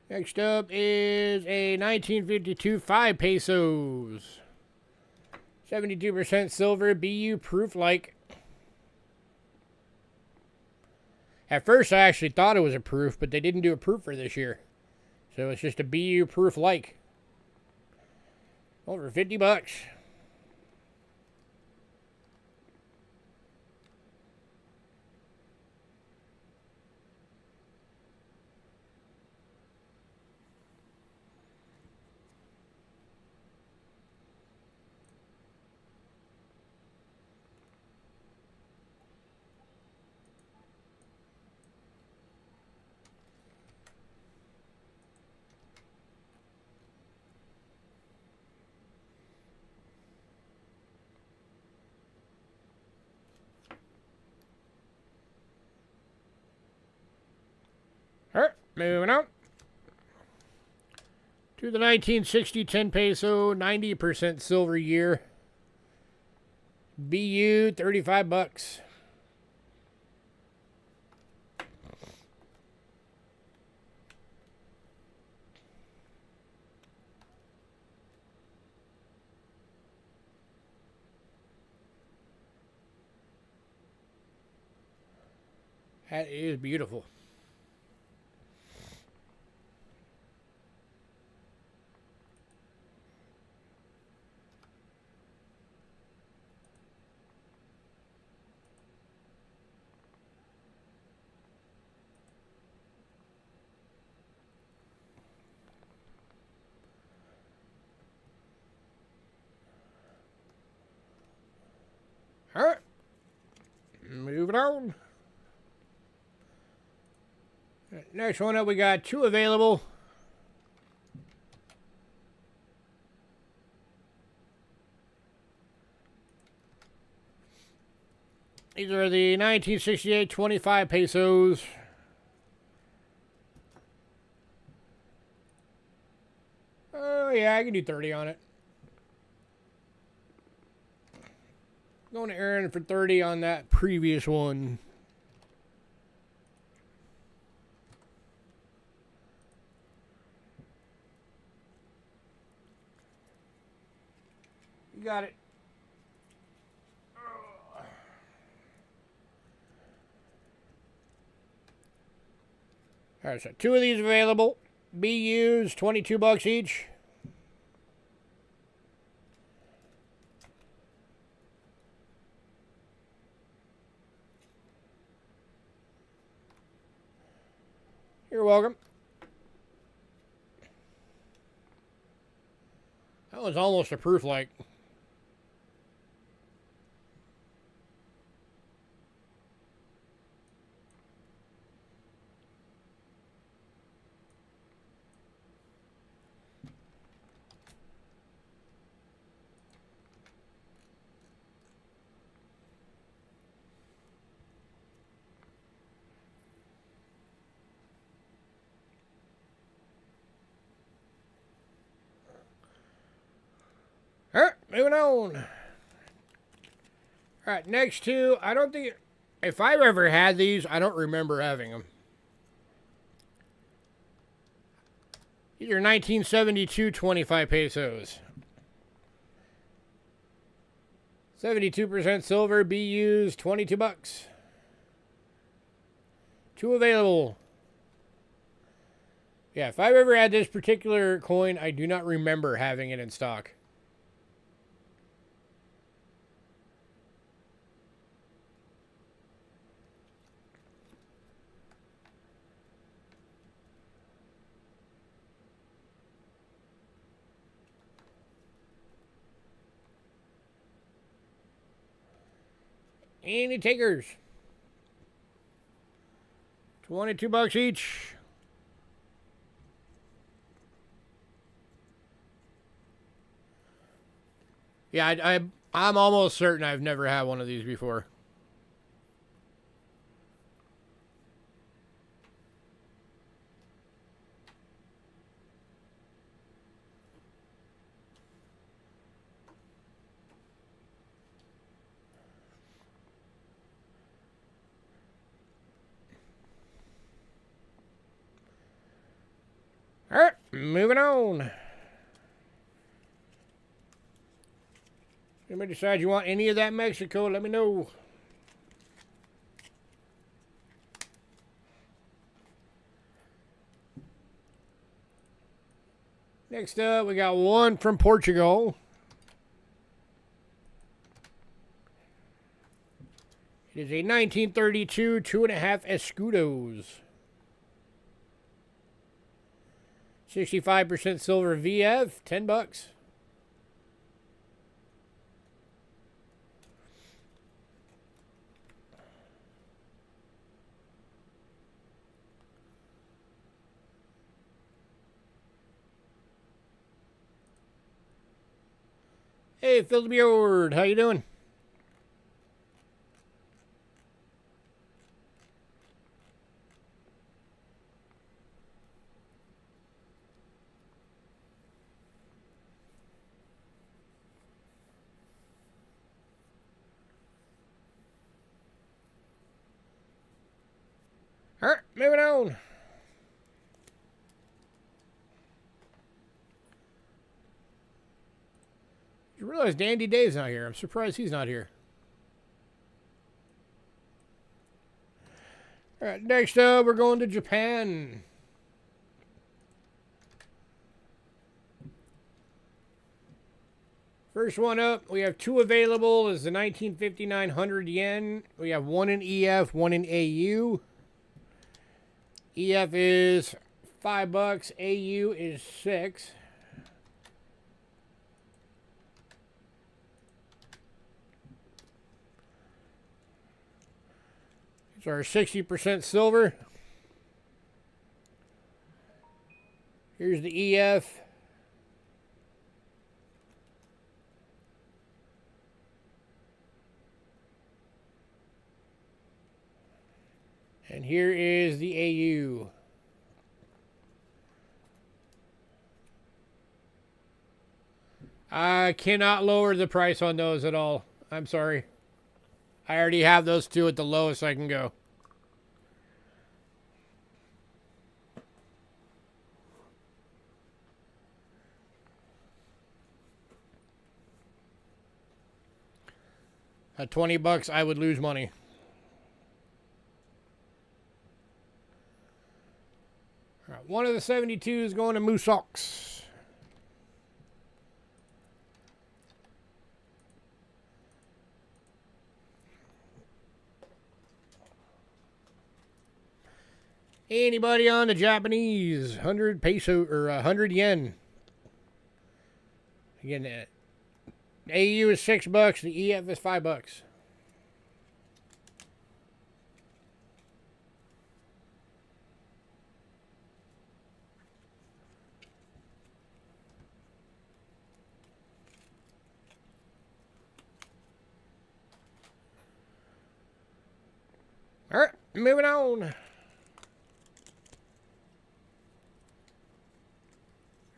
Next up is a 1952 5 pesos. 72% silver, BU proof like. At first I actually thought it was a proof, but they didn't do a proof for this year. So it's just a BU proof like. Over $50. Alright, moving on. To the 1960 10 peso, 90% silver year. BU, $35. That is beautiful. All right, moving on. Next one up, we got 2 available. These are the 1968 25 pesos. Oh, yeah, I can do 30 on it. Going to Aaron for 30 on that previous one. You got it. All right, so 2 of these available. BUs, 22 bucks each. You're welcome. That was almost a proof like. All right, moving on. All right, next 2. I don't think, if I've ever had these, I don't remember having them. These are 1972 25 pesos. 72% silver, BUs, 22 bucks. 2 available. Yeah, if I've ever had this particular coin, I do not remember having it in stock. Any takers? 22 bucks each. Yeah, I'm almost certain I've never had one of these before. All right, moving on. Anybody decide you want any of that Mexico, let me know. Next up, we got 1 from Portugal. It is a 1932 2.5 escudos. 65% silver VF, 10 bucks. Hey, Phil the Beard, how you doing? All right, moving on. You realize Dandy Dave's not here. I'm surprised he's not here. All right, next up, we're going to Japan. First one up, we have 2 available. Is the 1959 100 yen. We have 1 in EF, 1 in AU. EF is 5 bucks. AU is 6. These are 60% silver. Here's the EF. And here is the AU. I cannot lower the price on those at all. I'm sorry. I already have those two at the lowest I can go. At 20 bucks, I would lose money. All right, one of the 72s going to Moosox. Anybody on the Japanese? 100 peso or 100 yen. Again, the AU is $6. The EF is $5. All right, moving on.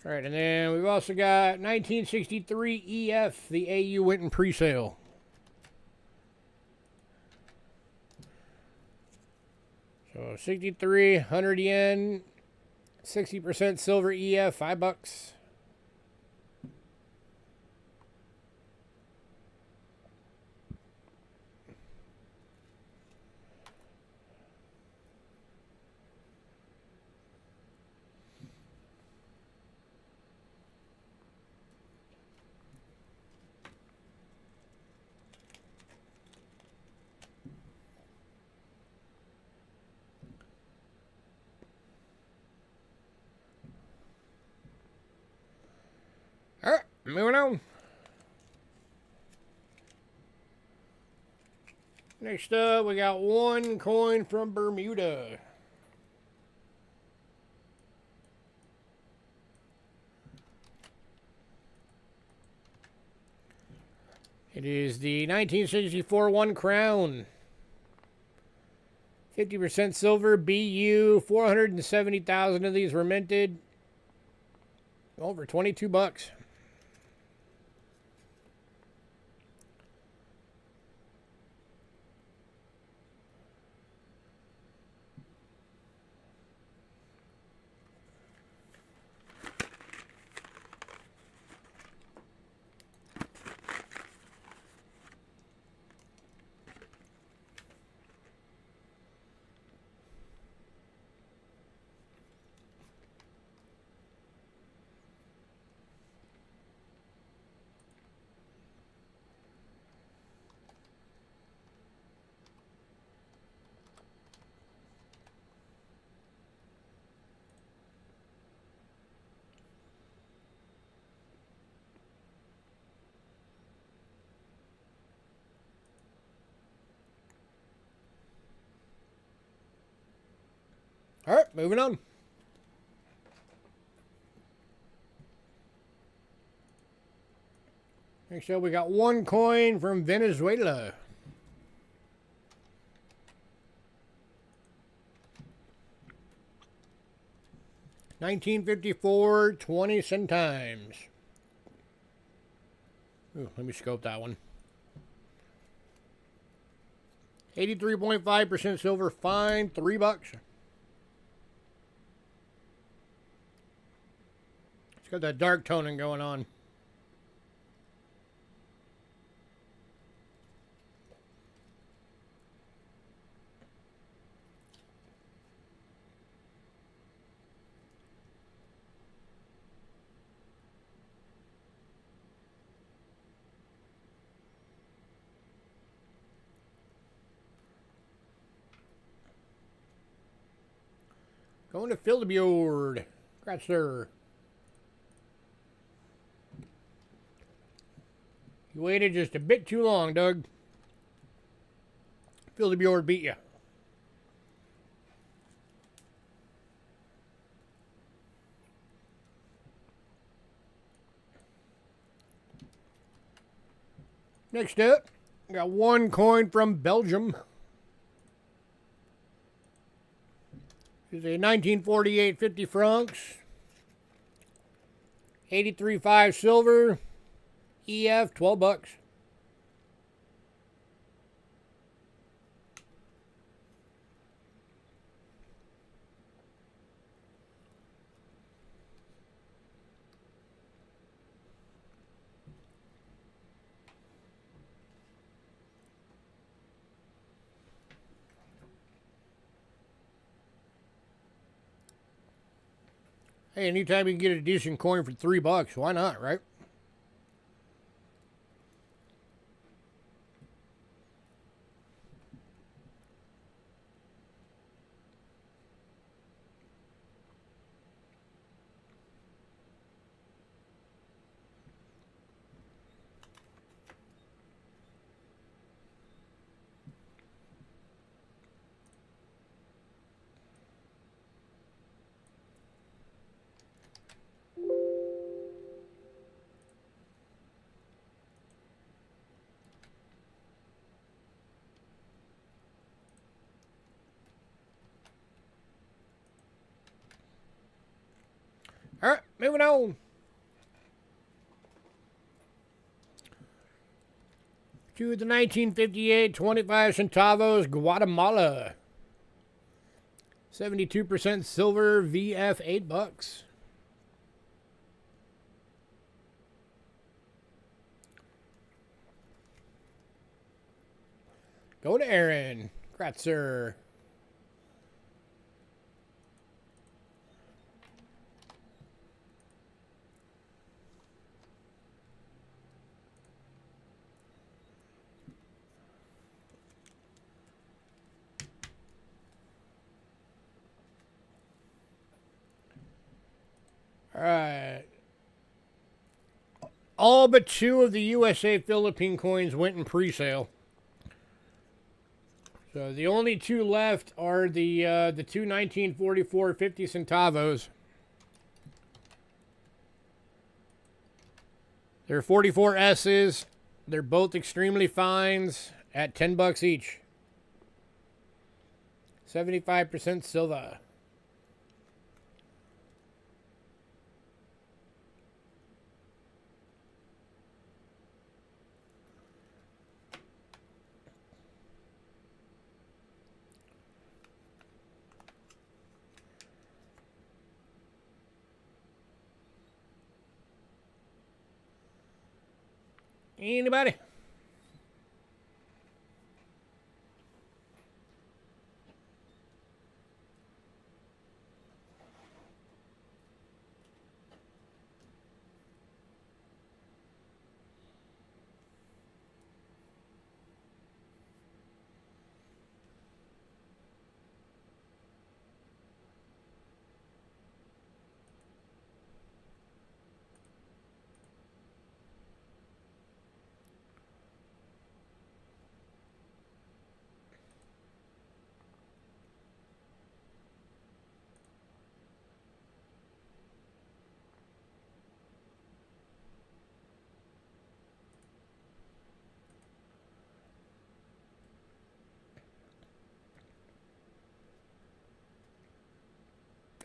All right, and then we've also got 1963 EF. The AU went in pre-sale. So 63, 100 yen, 60% silver EF, $5. All right, moving on. Next up, we got one coin from Bermuda. It is the 1964 1 crown. 50% silver, BU. 470,000 of these were minted. Over 22 bucks. All right, moving on. Next up, we got one coin from Venezuela. $19.54, 20 centimes. Ooh, let me scope that one. 83.5% silver, fine, $3. It's got that dark toning going on. Going to fill the board. Congrats, sir. You waited just a bit too long, Doug. Fill the board beat you. Next up, got one coin from Belgium. It's a 1948 50 francs. 83.5 silver. EF, 12 bucks. Hey, anytime you can get a decent coin for $3, why not, right? All right, moving on. To the 1958 25 centavos Guatemala. 72% silver, VF, 8 bucks. Go to Aaron. Kratzer. All right. All but 2 of the USA Philippine coins went in pre-sale. So the only 2 left are the 2 1944 50 centavos. They're 44 S's. They're both extremely fines at 10 bucks each. 75% silver. Anybody?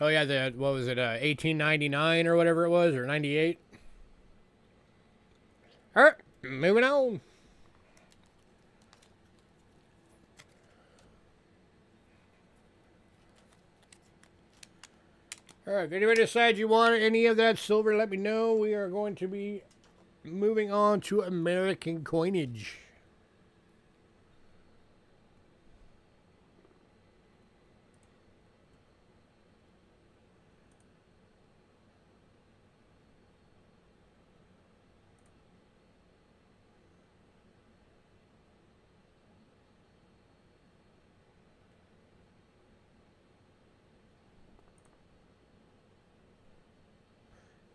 Oh yeah, what was it? 1899 or whatever it was, or 98. All right, moving on. All right, if anybody decides you want any of that silver, let me know. We are going to be moving on to American coinage.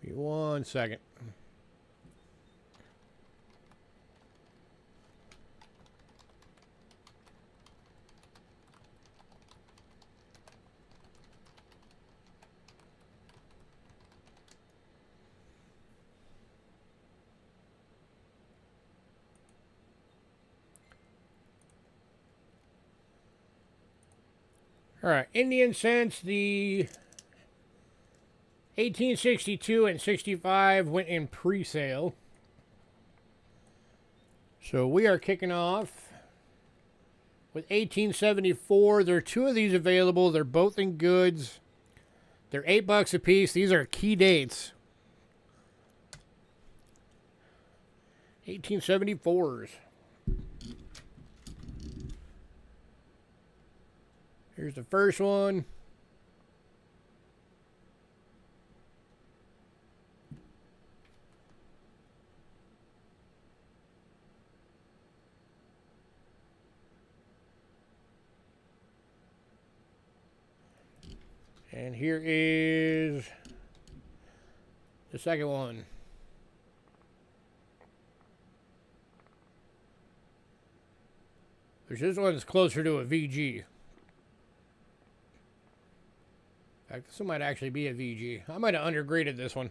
Give me 1 second. All right, Indian cents, the 1862 and 65 went in pre-sale. So we are kicking off with 1874. There are two of these available. They're both in goods. They're $8 a piece. These are key dates. 1874s. Here's the first one. And here is the second one. This one's closer to a VG. In fact, this one might actually be a VG. I might have undergraded this one.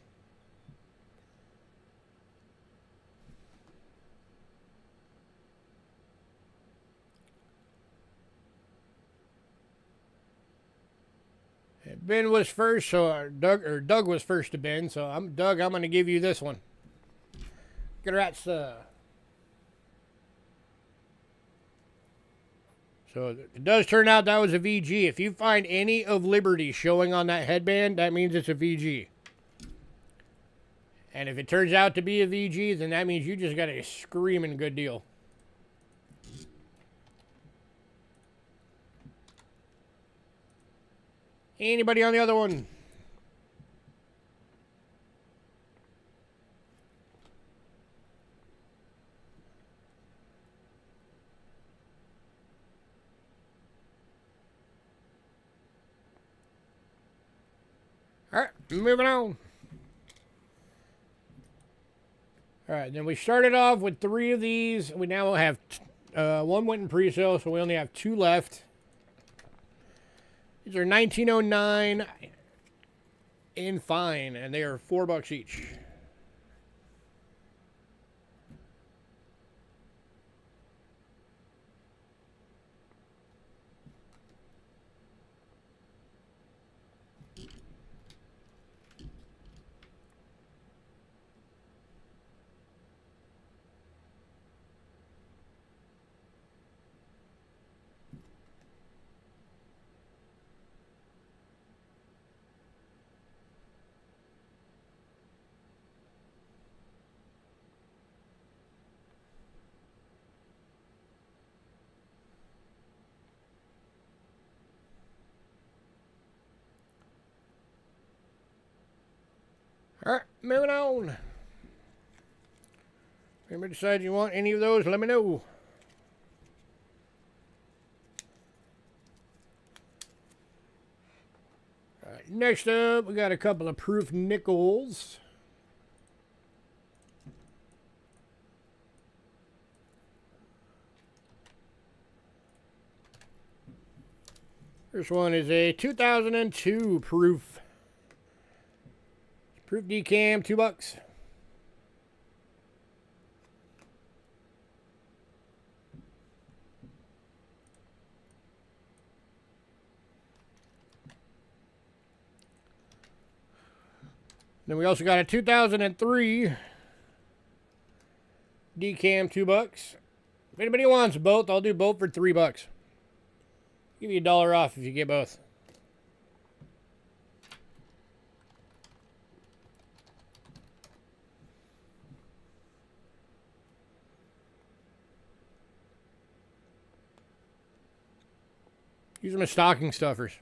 Ben was first, so Doug was first to Ben. So Doug. I'm going to give you this one. Congrats. So it does turn out that was a VG. If you find any of Liberty showing on that headband, that means it's a VG. And if it turns out to be a VG, then that means you just got a screaming good deal. Anybody on the other one? All right, moving on. All right, then we started off with 3 of these. We now have one went in pre-sale, so we only have 2 left. These are 1909 in fine, and they are $4 each. All right, moving on. If anybody decides you want any of those, let me know. All right, next up, we got a couple of proof nickels. This one is a 2002 proof. Proof decam, $2. Then we also got a 2003 decam, $2. If anybody wants both, I'll do both for $3. Give you $1 off if you get both. Use them as stocking stuffers.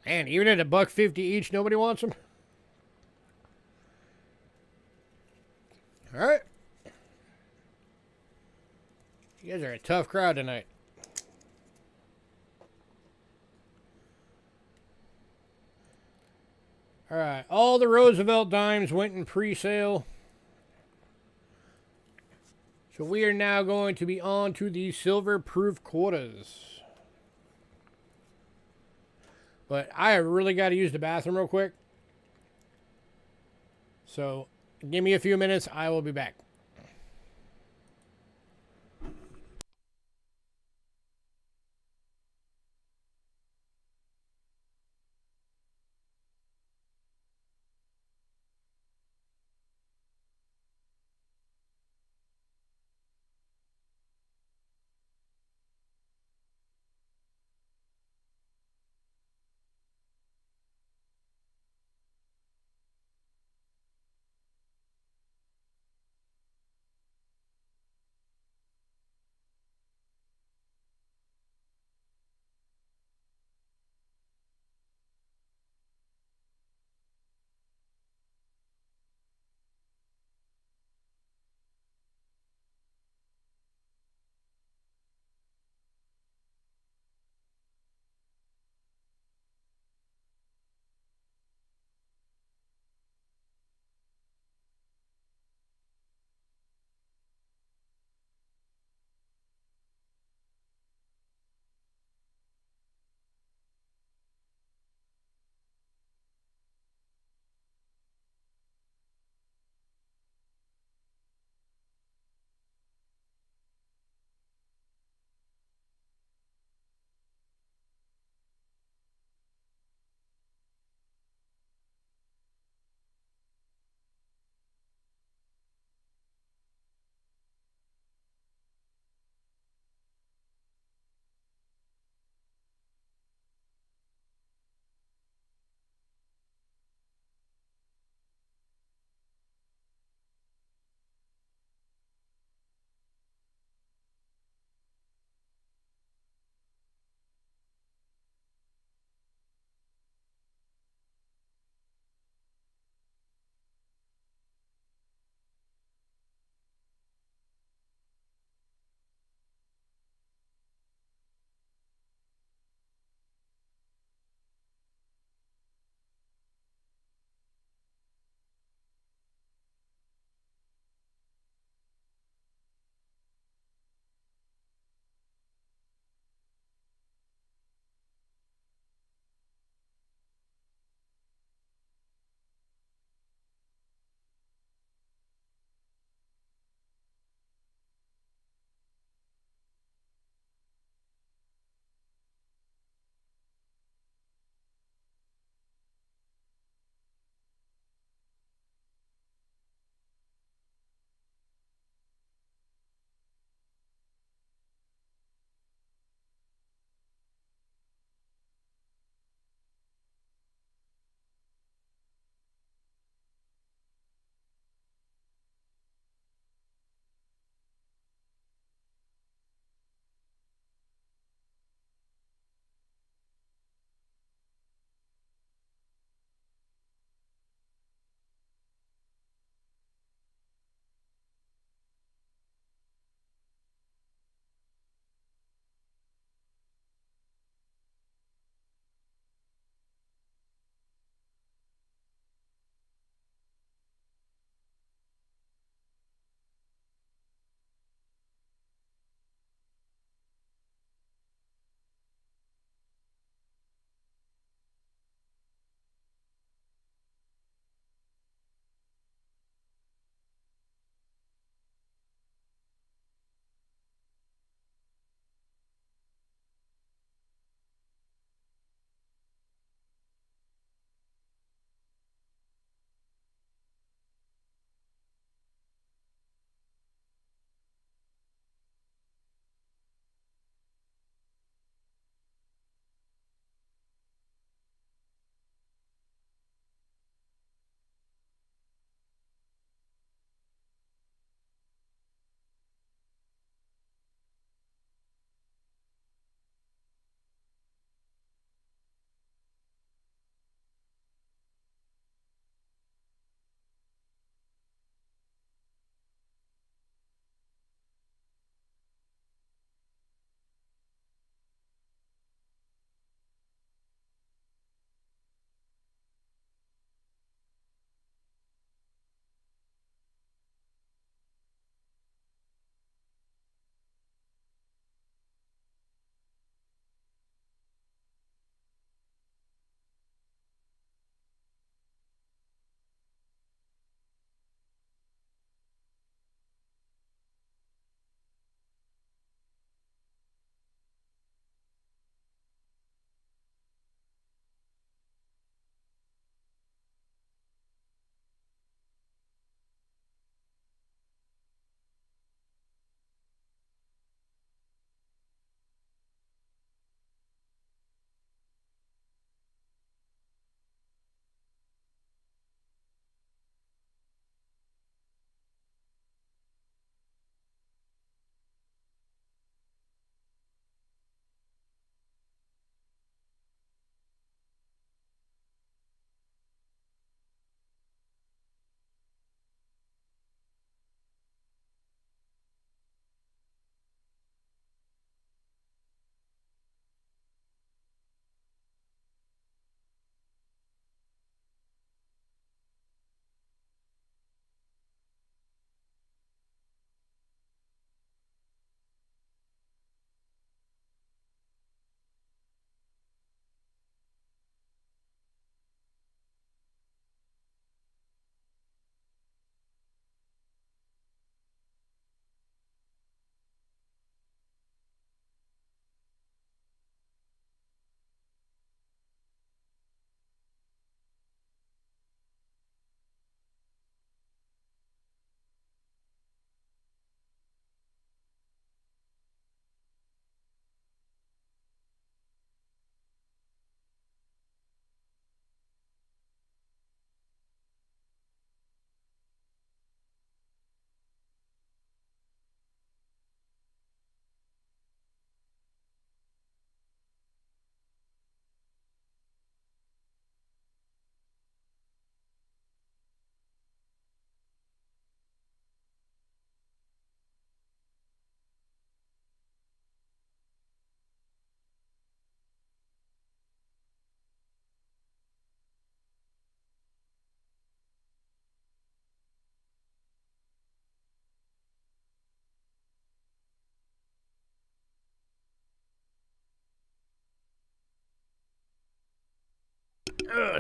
Man, even at $1.50 each, nobody wants them. All right. You guys are a tough crowd tonight. All right, all the Roosevelt dimes went in pre-sale. So we are now going to be on to the silver proof quarters. But I really got to use the bathroom real quick. So give me a few minutes. I will be back.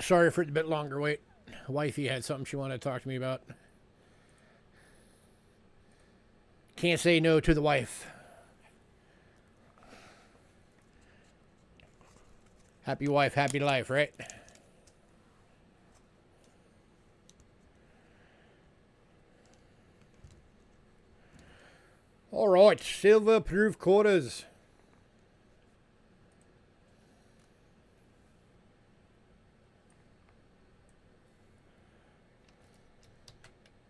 Sorry for the bit longer wait. Wifey had something she wanted to talk to me about. Can't say no to the wife. Happy wife, happy life, right? All right, silver proof quarters.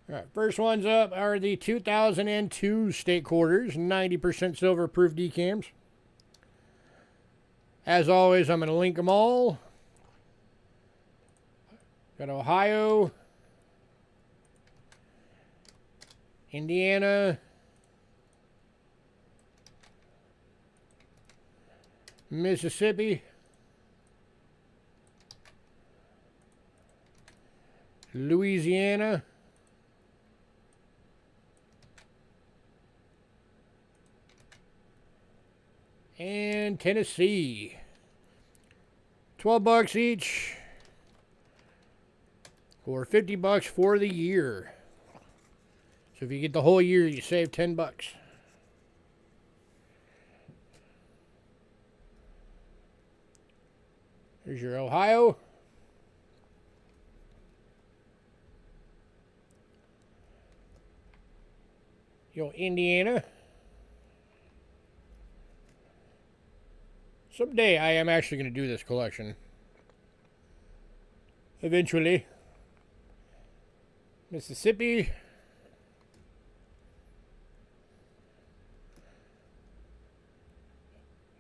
All right, first ones up are the 2002 state quarters, 90% silver proof decams. As always, I'm going to link them all. Got Ohio, Indiana, Mississippi, Louisiana, and Tennessee. $12 each, or $50 for the year. So if you get the whole year, you save $10. Here's your Ohio. Your Indiana. Someday I am actually going to do this collection. Eventually. Mississippi.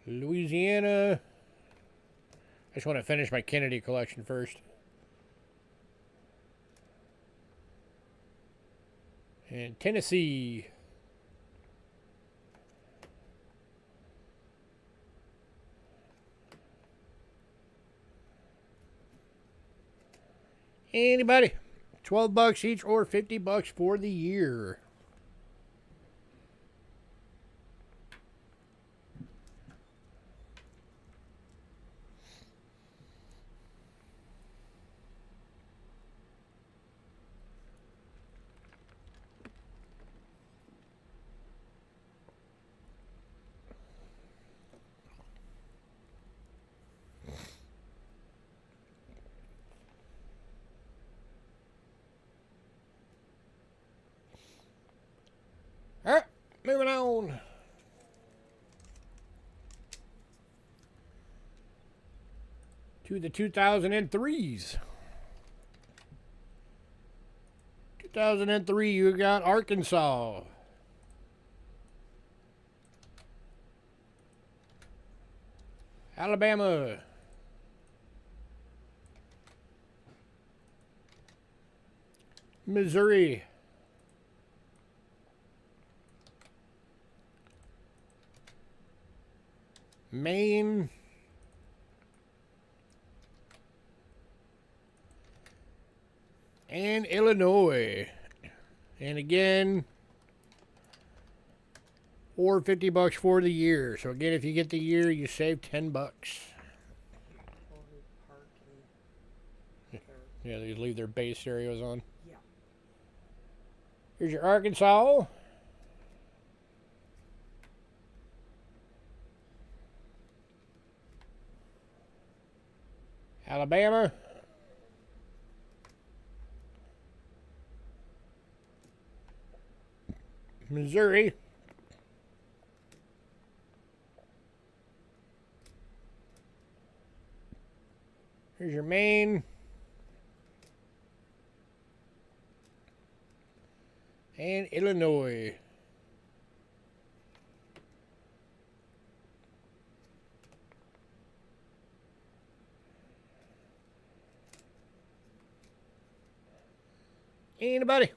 Louisiana. I just want to finish my Kennedy collection first. And Tennessee. Anybody? $12 each or $50 for the year. All right, moving on. To the 2003s. 2003, you got Arkansas. Alabama. Missouri. Maine. And Illinois. And again, or $50 for the year. So again, if you get the year, you save $10. Yeah, they leave their base stereos on. Yeah. Here's your Arkansas. Alabama. Missouri. Here's your Maine. And Illinois. Anybody?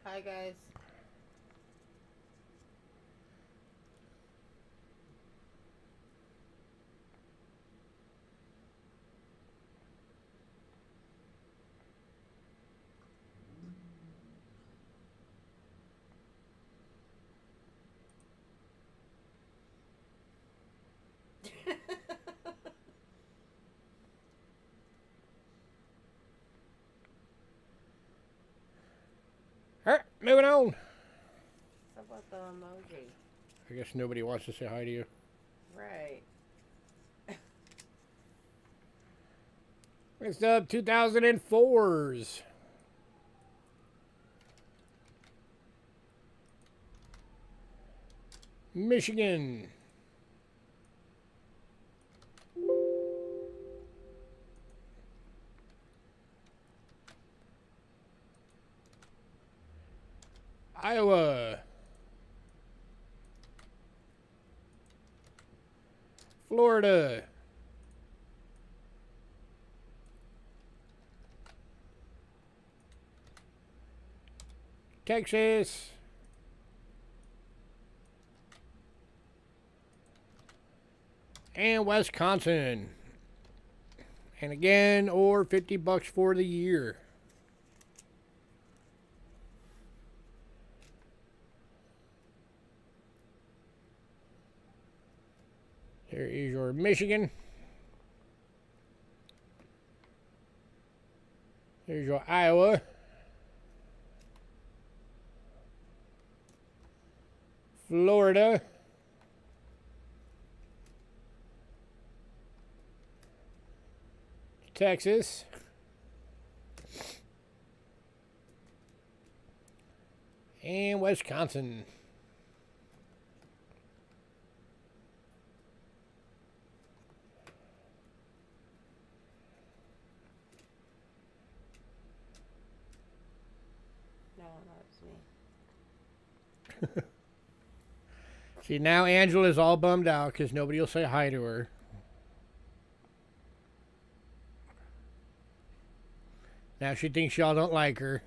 Hi, guys. moving on. What's up with the emoji? I guess nobody wants to say hi to you. Right. Next up, 2004s. Michigan. Iowa. Florida. Texas. And Wisconsin. And again, or $50 for the year. There is your Michigan. There's your Iowa. Florida. Texas. And Wisconsin. No, that's me. See, now Angela's all bummed out because nobody will say hi to her. Now she thinks y'all don't like her.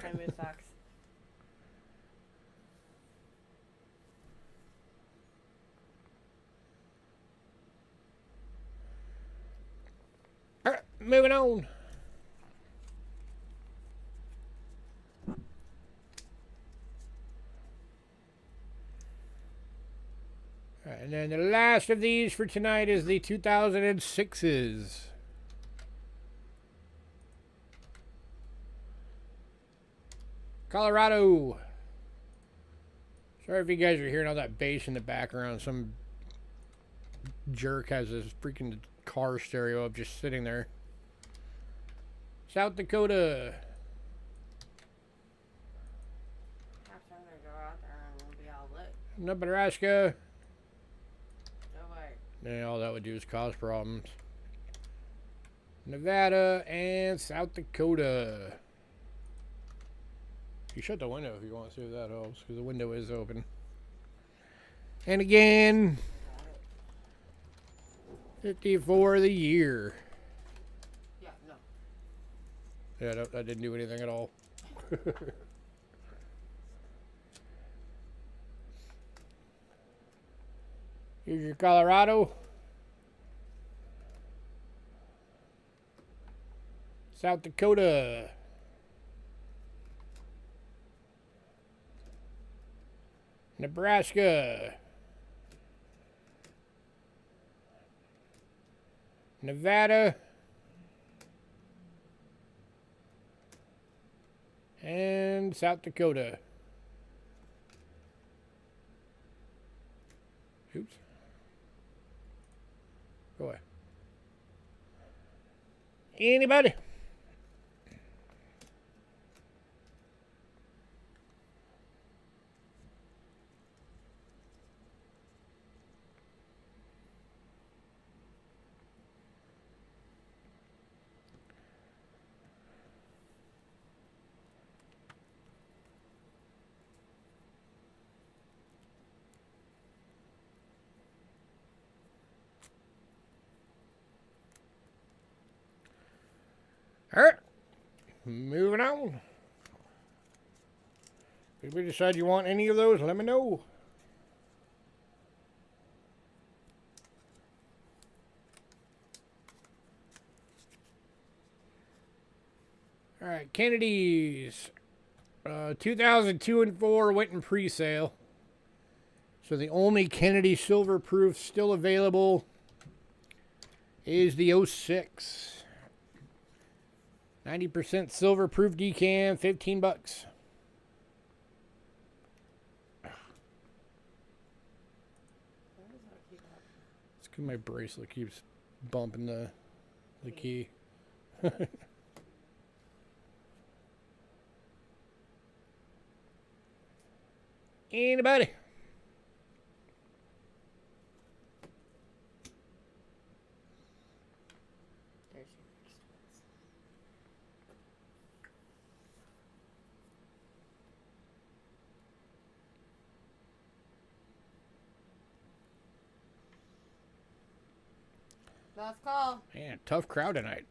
My mood sucks. All right, moving on. All right, and then the last of these for tonight is the 2006s. Colorado. Sorry if you guys are hearing all that bass in the background. Some jerk has his freaking car stereo up just sitting there. South Dakota. I'm gonna go out there and we'll be all lit. Nebraska. No way. Yeah, all that would do is cause problems. Nevada and South Dakota. You shut the window if you want to see if that helps, because the window is open. And again, 50 for the year. Yeah, no. Yeah, that didn't do anything at all. Here's your Colorado. South Dakota. Nebraska. Nevada. And South Dakota. Oops. Go away. Anybody? All right, moving on. If you decide you want any of those, let me know. All right, Kennedy's 2002 and 4 went in pre-sale. So the only Kennedy silver proof still available is the 06. 90% silver proof decam, 15 bucks. It's because my bracelet keeps bumping the key. Anybody? There's your next ones. Last call. Man, tough crowd tonight.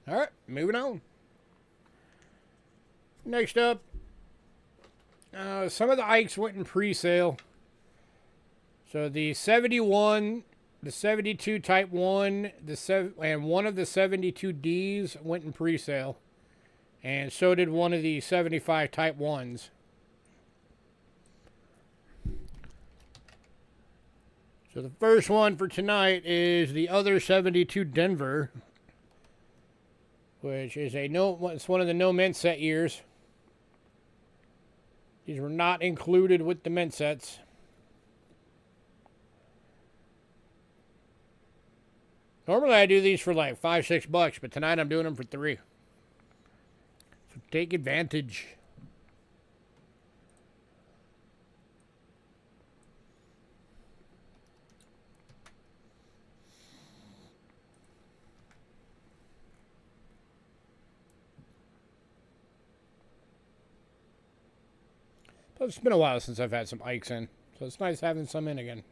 All right, moving on. Next up, some of the Ikes went in pre-sale. So the 71, the 72 Type 1, and one of the 72Ds went in pre-sale. And so did one of the 75 Type 1s. So the first one for tonight is the other 72 Denver, which is it's one of the no mint set years. These were not included with the mint sets. Normally I do these for like $5, $6, but tonight I'm doing them for $3. So take advantage. But it's been a while since I've had some Ikes in, so it's nice having some in again.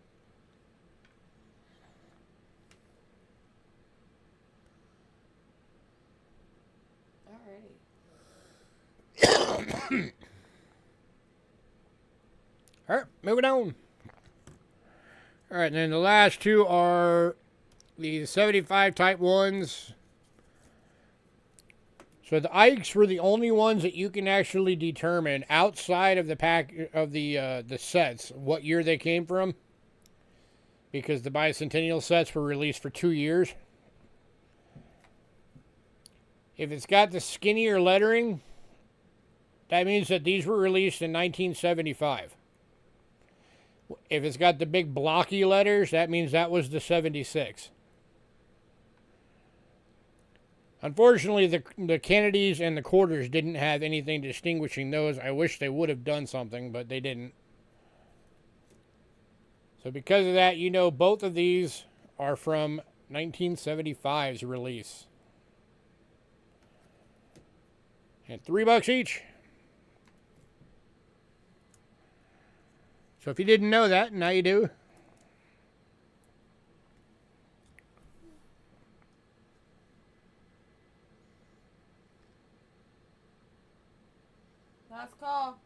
Alrighty. All right, moving on. All right, and then the last two are the 75 Type 1s. So the Ikes were the only ones that you can actually determine outside of the pack of the sets what year they came from, because the bicentennial sets were released for 2 years. If it's got the skinnier lettering, that means that these were released in 1975. If it's got the big blocky letters, that means that was the 76. Unfortunately, the Kennedys and the quarters didn't have anything distinguishing those. I wish they would have done something, but they didn't. So because of that, you know both of these are from 1975's release. And $3 each. So if you didn't know that, now you do. Last call.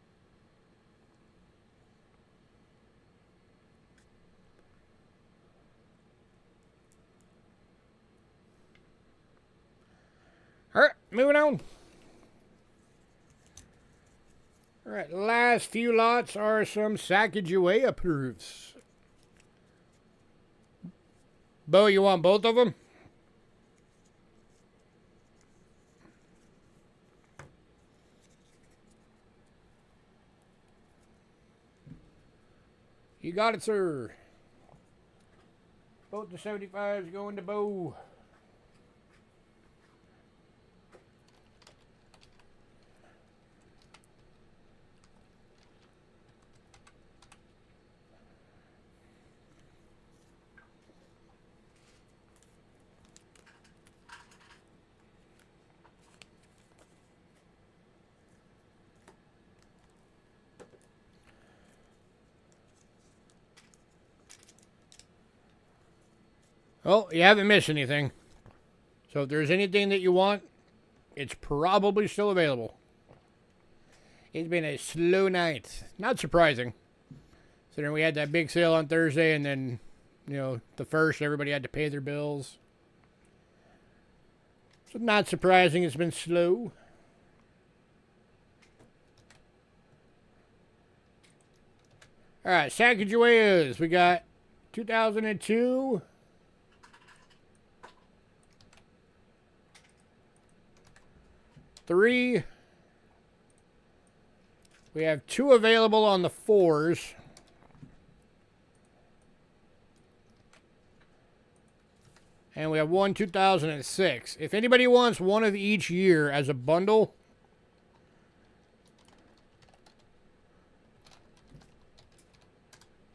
All right, moving on. All right, last few lots are some Sacagawea proofs. Bo, you want both of them? You got it, sir. Both the 75s going to Bo. Well, you haven't missed anything. So if there's anything that you want, it's probably still available. It's been a slow night. Not surprising. So then we had that big sale on Thursday, and then, you know, the first, everybody had to pay their bills. So not surprising it's been slow. All right, Sacagaweas. We got 2002. Three. We have 2 available on the 4s. And we have 1 2006. If anybody wants one of each year as a bundle,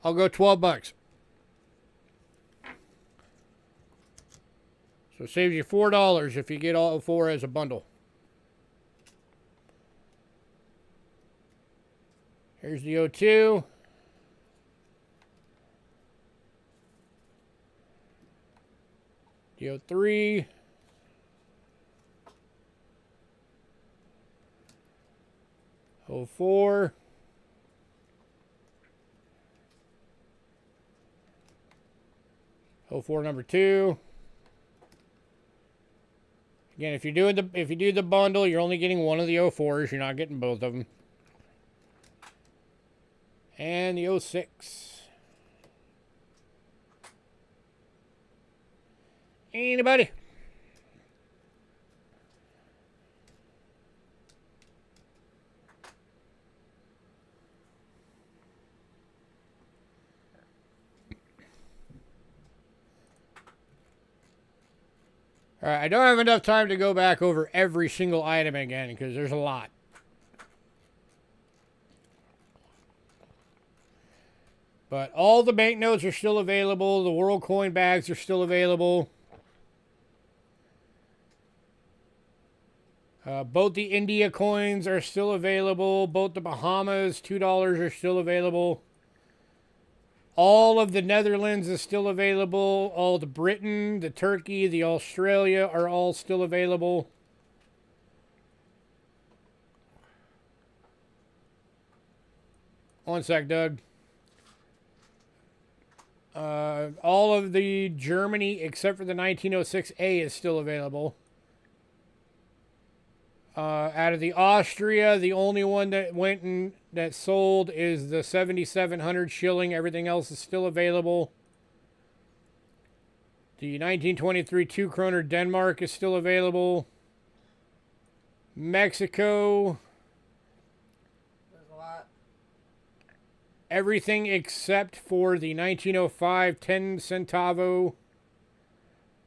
I'll go $12. So it saves you $4 if you get all 4 as a bundle. Here's the 02. The 03. '04. '04 number 2. Again, if you do the bundle, you're only getting one of the '04s. You're not getting both of them. And the 06. Anybody? All right, I don't have enough time to go back over every single item again because there's a lot. But all the banknotes are still available. The World Coin bags are still available. Both the India coins are still available. Both the Bahamas $2 are still available. All of the Netherlands is still available. All the Britain, the Turkey, the Australia are all still available. One sec, Doug. All of the Germany except for the 1906A is still available. Out of the Austria, the only one that went and that sold is the 7,700 shilling. Everything else is still available. The 1923 2 kroner Denmark is still available. Mexico. There's a lot. Everything except for the 1905 10 centavo,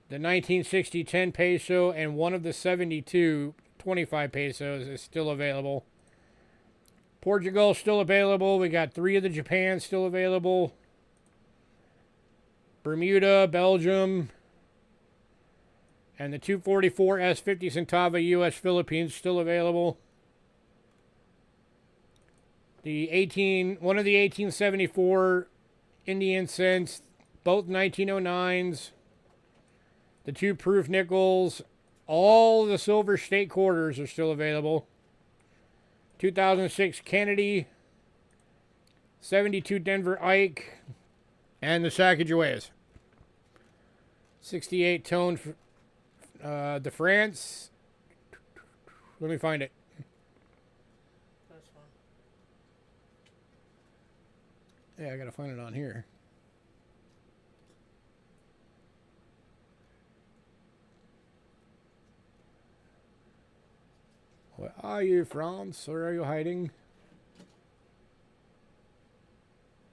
the 1960 10 peso, and one of the 72 25 pesos is still available. Portugal still available. We got 3 of the Japan still available. Bermuda, Belgium, and the 244 S50 centavo US Philippines still available. One of the 1874 Indian cents, both 1909s, the 2 proof nickels, all the silver state quarters are still available. 2006 Kennedy, 72 Denver Ike, and the Sacagaweas. 68 tone, the France. Let me find it. This one. Yeah, I gotta find it on here. Where are you, France? Where are you hiding?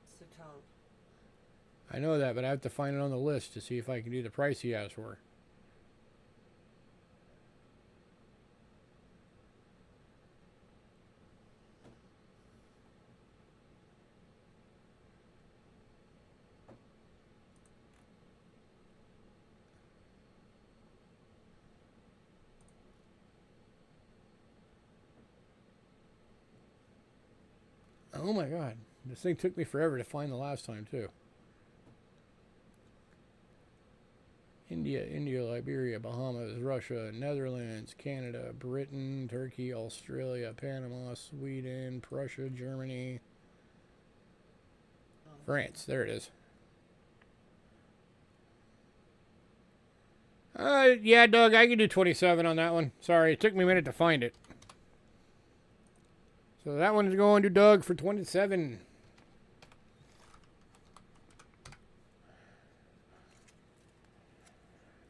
It's the tone. I know that, but I have to find it on the list to see if I can do the price he asked for. Oh my god, this thing took me forever to find the last time too. India, Liberia, Bahamas, Russia, Netherlands, Canada, Britain, Turkey, Australia, Panama, Sweden, Prussia, Germany, France. There it is. Yeah, Doug, I can do 27 on that one. Sorry, it took me a minute to find it. So that one is going to Doug for 27.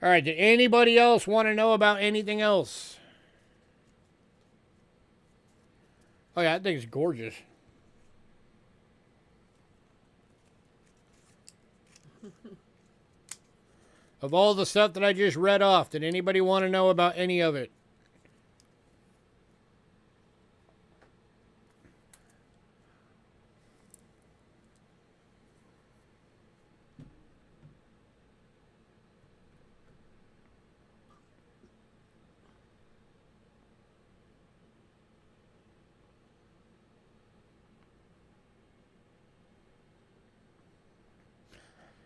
All right, did anybody else want to know about anything else? Oh yeah, that thing's gorgeous. Of all the stuff that I just read off, did anybody want to know about any of it?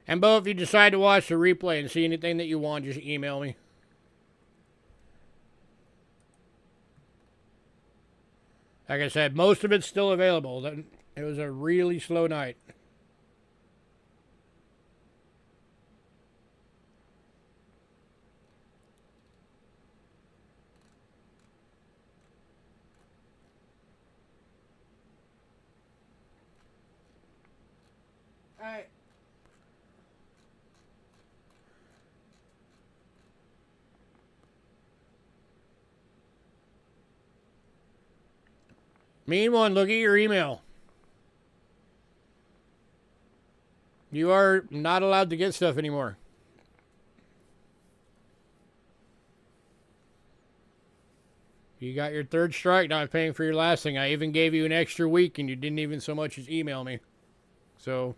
And Bo, if you decide to watch the replay and see anything that you want, just email me. Like I said, most of it's still available. It was a really slow night. All right. Meanwhile, look at your email. You are not allowed to get stuff anymore. You got your third strike not paying for your last thing. I even gave you an extra week and you didn't even so much as email me. So...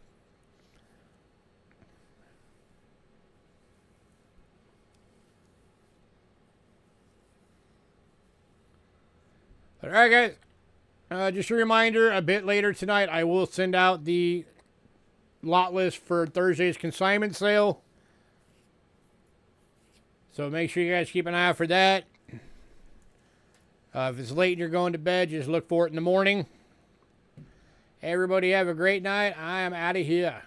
all right, guys. Just a reminder, a bit later tonight, I will send out the lot list for Thursday's consignment sale. So make sure you guys keep an eye out for that. If it's late and you're going to bed, just look for it in the morning. Everybody have a great night. I am out of here.